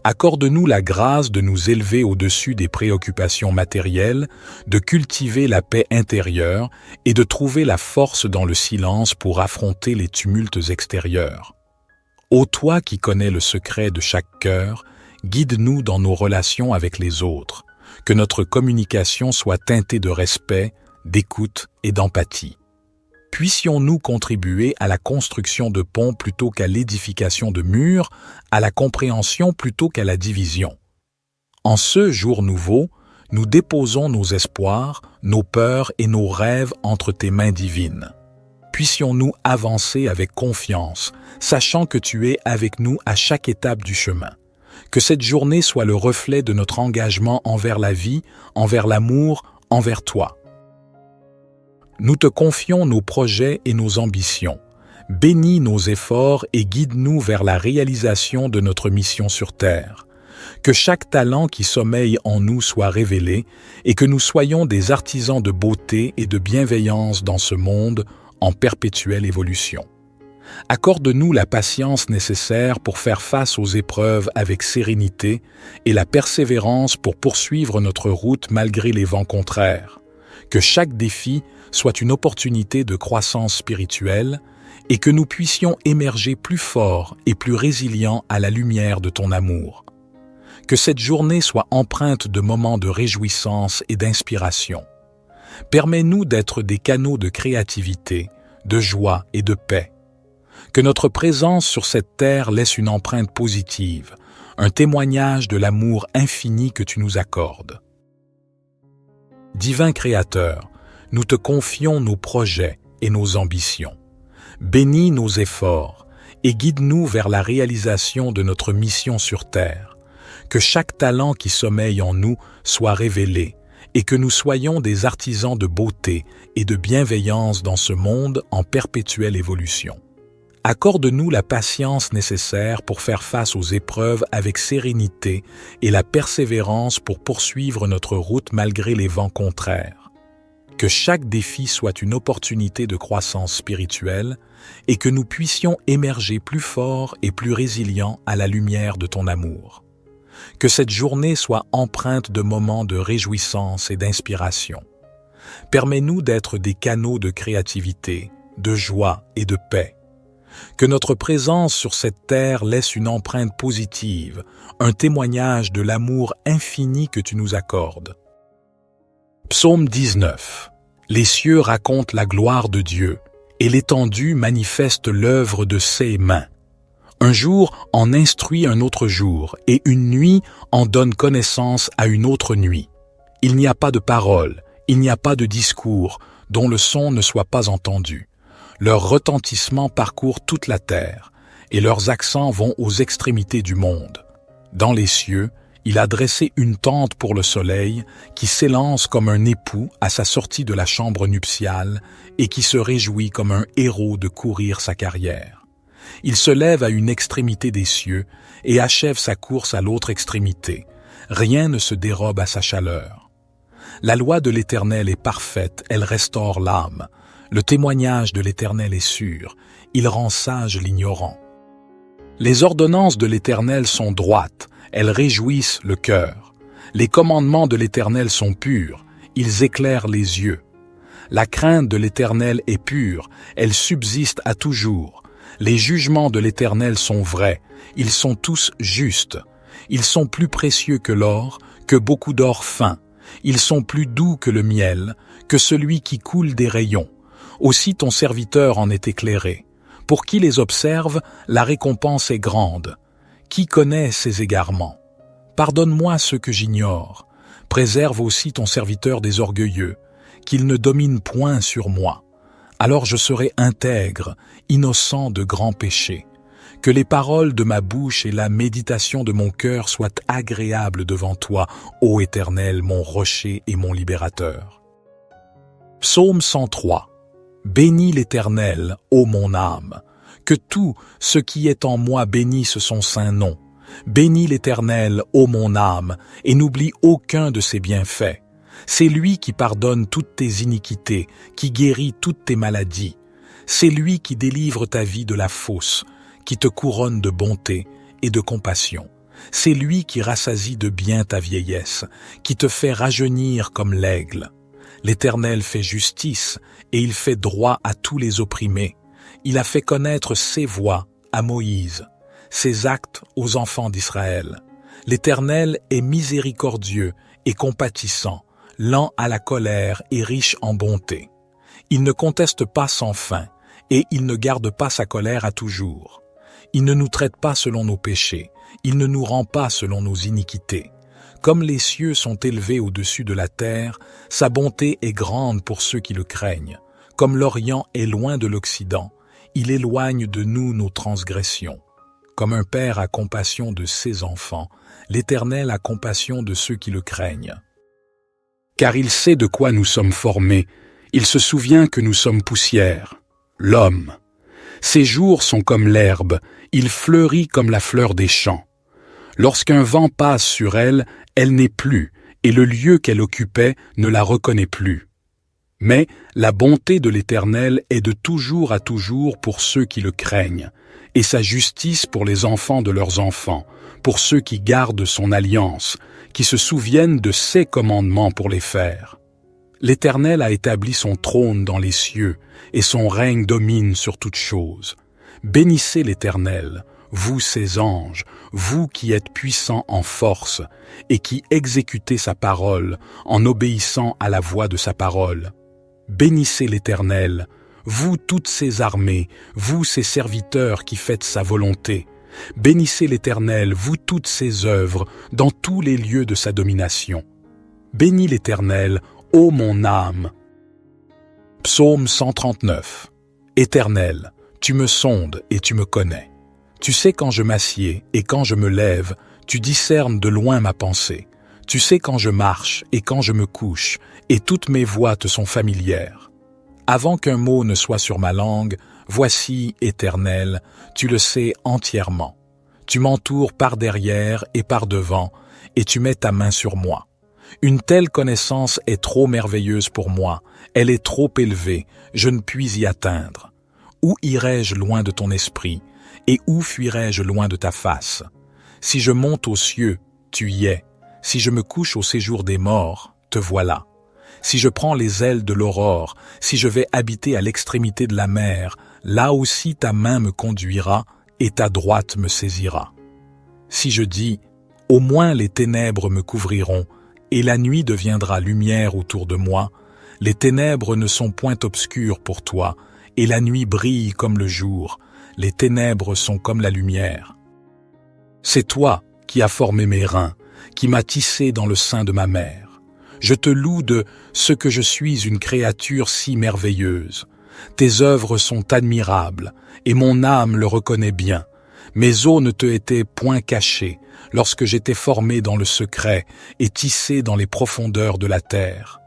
Accorde-nous la grâce de nous élever au-dessus des préoccupations matérielles, de cultiver la paix intérieure et de trouver la force dans le silence pour affronter les tumultes extérieurs. Ô toi qui connais le secret de chaque cœur, guide-nous dans nos relations avec les autres, que notre communication soit teintée de respect, d'écoute et d'empathie. Puissions-nous contribuer à la construction de ponts plutôt qu'à l'édification de murs, à la compréhension plutôt qu'à la division. En ce jour nouveau, nous déposons nos espoirs, nos peurs et nos rêves entre tes mains divines. Puissions-nous avancer avec confiance, sachant que tu es avec nous à chaque étape du chemin. Que cette journée soit le reflet de notre engagement envers la vie, envers l'amour, envers toi. Nous te confions nos projets et nos ambitions. Bénis nos efforts et guide-nous vers la réalisation de notre mission sur Terre. Que chaque talent qui sommeille en nous soit révélé et que nous soyons des artisans de beauté et de bienveillance dans ce monde en perpétuelle évolution. Accorde-nous la patience nécessaire pour faire face aux épreuves avec sérénité et la persévérance pour poursuivre notre route malgré les vents contraires. Que chaque défi soit une opportunité de croissance spirituelle et que nous puissions émerger plus forts et plus résilients à la lumière de ton amour. Que cette journée soit empreinte de moments de réjouissance et d'inspiration. Permets-nous d'être des canaux de créativité, de joie et de paix. Que notre présence sur cette terre laisse une empreinte positive, un témoignage de l'amour infini que tu nous accordes. Divin Créateur, nous te confions nos projets et nos ambitions. Bénis nos efforts et guide-nous vers la réalisation de notre mission sur Terre. Que chaque talent qui sommeille en nous soit révélé et que nous soyons des artisans de beauté et de bienveillance dans ce monde en perpétuelle évolution. Accorde-nous la patience nécessaire pour faire face aux épreuves avec sérénité et la persévérance pour poursuivre notre route malgré les vents contraires. Que chaque défi soit une opportunité de croissance spirituelle et que nous puissions émerger plus forts et plus résilients à la lumière de ton amour. Que cette journée soit empreinte de moments de réjouissance et d'inspiration. Permets-nous d'être des canaux de créativité, de joie et de paix. Que notre présence sur cette terre laisse une empreinte positive, un témoignage de l'amour infini que tu nous accordes. Psaume 19. Les cieux racontent la gloire de Dieu, et l'étendue manifeste l'œuvre de ses mains. Un jour en instruit un autre jour, et une nuit en donne connaissance à une autre nuit. Il n'y a pas de parole, il n'y a pas de discours, dont le son ne soit pas entendu. Leur retentissement parcourt toute la terre, et leurs accents vont aux extrémités du monde. Dans les cieux, Il a dressé une tente pour le soleil qui s'élance comme un époux à sa sortie de la chambre nuptiale et qui se réjouit comme un héros de courir sa carrière. Il se lève à une extrémité des cieux et achève sa course à l'autre extrémité. Rien ne se dérobe à sa chaleur. La loi de l'Éternel est parfaite, elle restaure l'âme. Le témoignage de l'Éternel est sûr, il rend sage l'ignorant. Les ordonnances de l'Éternel sont droites, elles réjouissent le cœur. Les commandements de l'Éternel sont purs, ils éclairent les yeux. La crainte de l'Éternel est pure, elle subsiste à toujours. Les jugements de l'Éternel sont vrais, ils sont tous justes. Ils sont plus précieux que l'or, que beaucoup d'or fin. Ils sont plus doux que le miel, que celui qui coule des rayons. Aussi ton serviteur en est éclairé. Pour qui les observe, la récompense est grande. Qui connaît ses égarements? Pardonne-moi ce que j'ignore. Préserve aussi ton serviteur des orgueilleux, qu'il ne domine point sur moi. Alors je serai intègre, innocent de grands péchés. Que les paroles de ma bouche et la méditation de mon cœur soient agréables devant toi, ô Éternel, mon rocher et mon libérateur. Psaume 103. Bénis l'Éternel, ô mon âme. Que tout ce qui est en moi bénisse son saint nom. Bénis l'Éternel, ô mon âme, et n'oublie aucun de ses bienfaits. C'est lui qui pardonne toutes tes iniquités, qui guérit toutes tes maladies. C'est lui qui délivre ta vie de la fosse, qui te couronne de bonté et de compassion. C'est lui qui rassasie de bien ta vieillesse, qui te fait rajeunir comme l'aigle. L'Éternel fait justice et il fait droit à tous les opprimés. Il a fait connaître ses voies à Moïse, ses actes aux enfants d'Israël. L'Éternel est miséricordieux et compatissant, lent à la colère et riche en bonté. Il ne conteste pas sans fin et il ne garde pas sa colère à toujours. Il ne nous traite pas selon nos péchés, il ne nous rend pas selon nos iniquités. Comme les cieux sont élevés au-dessus de la terre, sa bonté est grande pour ceux qui le craignent. Comme l'Orient est loin de l'Occident, il éloigne de nous nos transgressions. Comme un père a compassion de ses enfants, l'Éternel a compassion de ceux qui le craignent. Car il sait de quoi nous sommes formés, il se souvient que nous sommes poussière, l'homme. Ses jours sont comme l'herbe, il fleurit comme la fleur des champs. Lorsqu'un vent passe sur elle, elle n'est plus, et le lieu qu'elle occupait ne la reconnaît plus. Mais la bonté de l'Éternel est de toujours à toujours pour ceux qui le craignent, et sa justice pour les enfants de leurs enfants, pour ceux qui gardent son alliance, qui se souviennent de ses commandements pour les faire. L'Éternel a établi son trône dans les cieux, et son règne domine sur toutes choses. Bénissez l'Éternel, vous ses anges, vous qui êtes puissants en force, et qui exécutez sa parole en obéissant à la voix de sa parole. Bénissez l'Éternel, vous toutes ses armées, vous ses serviteurs qui faites sa volonté. Bénissez l'Éternel, vous toutes ses œuvres, dans tous les lieux de sa domination. Bénis l'Éternel, ô mon âme. Psaume 139. Éternel, tu me sondes et tu me connais. Tu sais quand je m'assieds et quand je me lève, tu discernes de loin ma pensée. Tu sais quand je marche et quand je me couche, et toutes mes voies te sont familières. Avant qu'un mot ne soit sur ma langue, voici, Éternel, tu le sais entièrement. Tu m'entoures par derrière et par devant, et tu mets ta main sur moi. Une telle connaissance est trop merveilleuse pour moi, elle est trop élevée, je ne puis y atteindre. Où irai-je loin de ton esprit, et où fuirai-je loin de ta face? Si je monte aux cieux, tu y es. Si je me couche au séjour des morts, te voilà. Si je prends les ailes de l'aurore, si je vais habiter à l'extrémité de la mer, là aussi ta main me conduira et ta droite me saisira. Si je dis, au moins les ténèbres me couvriront, et la nuit deviendra lumière autour de moi, les ténèbres ne sont point obscures pour toi, et la nuit brille comme le jour, les ténèbres sont comme la lumière. C'est toi qui as formé mes reins, qui m'as tissé dans le sein de ma mère. Je te loue de ce que je suis une créature si merveilleuse. Tes œuvres sont admirables, et mon âme le reconnaît bien. Mes os ne te étaient point cachés lorsque j'étais formé dans le secret et tissé dans les profondeurs de la terre.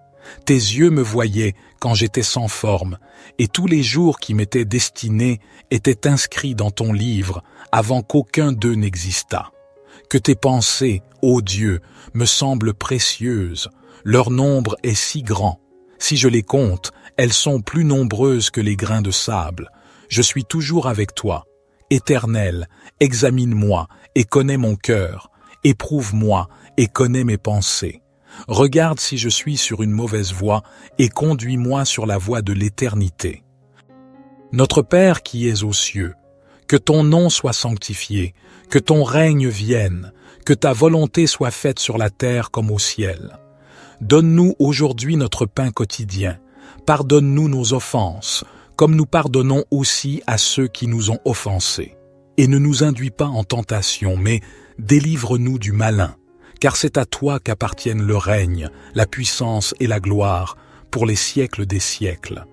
Tes yeux me voyaient quand j'étais sans forme, et tous les jours qui m'étaient destinés étaient inscrits dans ton livre avant qu'aucun d'eux n'existât. Que tes pensées, ô Dieu, me semblent précieuses, leur nombre est si grand. Si je les compte, elles sont plus nombreuses que les grains de sable. Je suis toujours avec toi. Éternel, examine-moi et connais mon cœur. Éprouve-moi et connais mes pensées. Regarde si je suis sur une mauvaise voie et conduis-moi sur la voie de l'éternité. Notre Père qui es aux cieux, que ton nom soit sanctifié, que ton règne vienne, que ta volonté soit faite sur la terre comme au ciel. Donne-nous aujourd'hui notre pain quotidien. Pardonne-nous nos offenses, comme nous pardonnons aussi à ceux qui nous ont offensés. Et ne nous induis pas en tentation, mais délivre-nous du malin, car c'est à toi qu'appartiennent le règne, la puissance et la gloire, pour les siècles des siècles.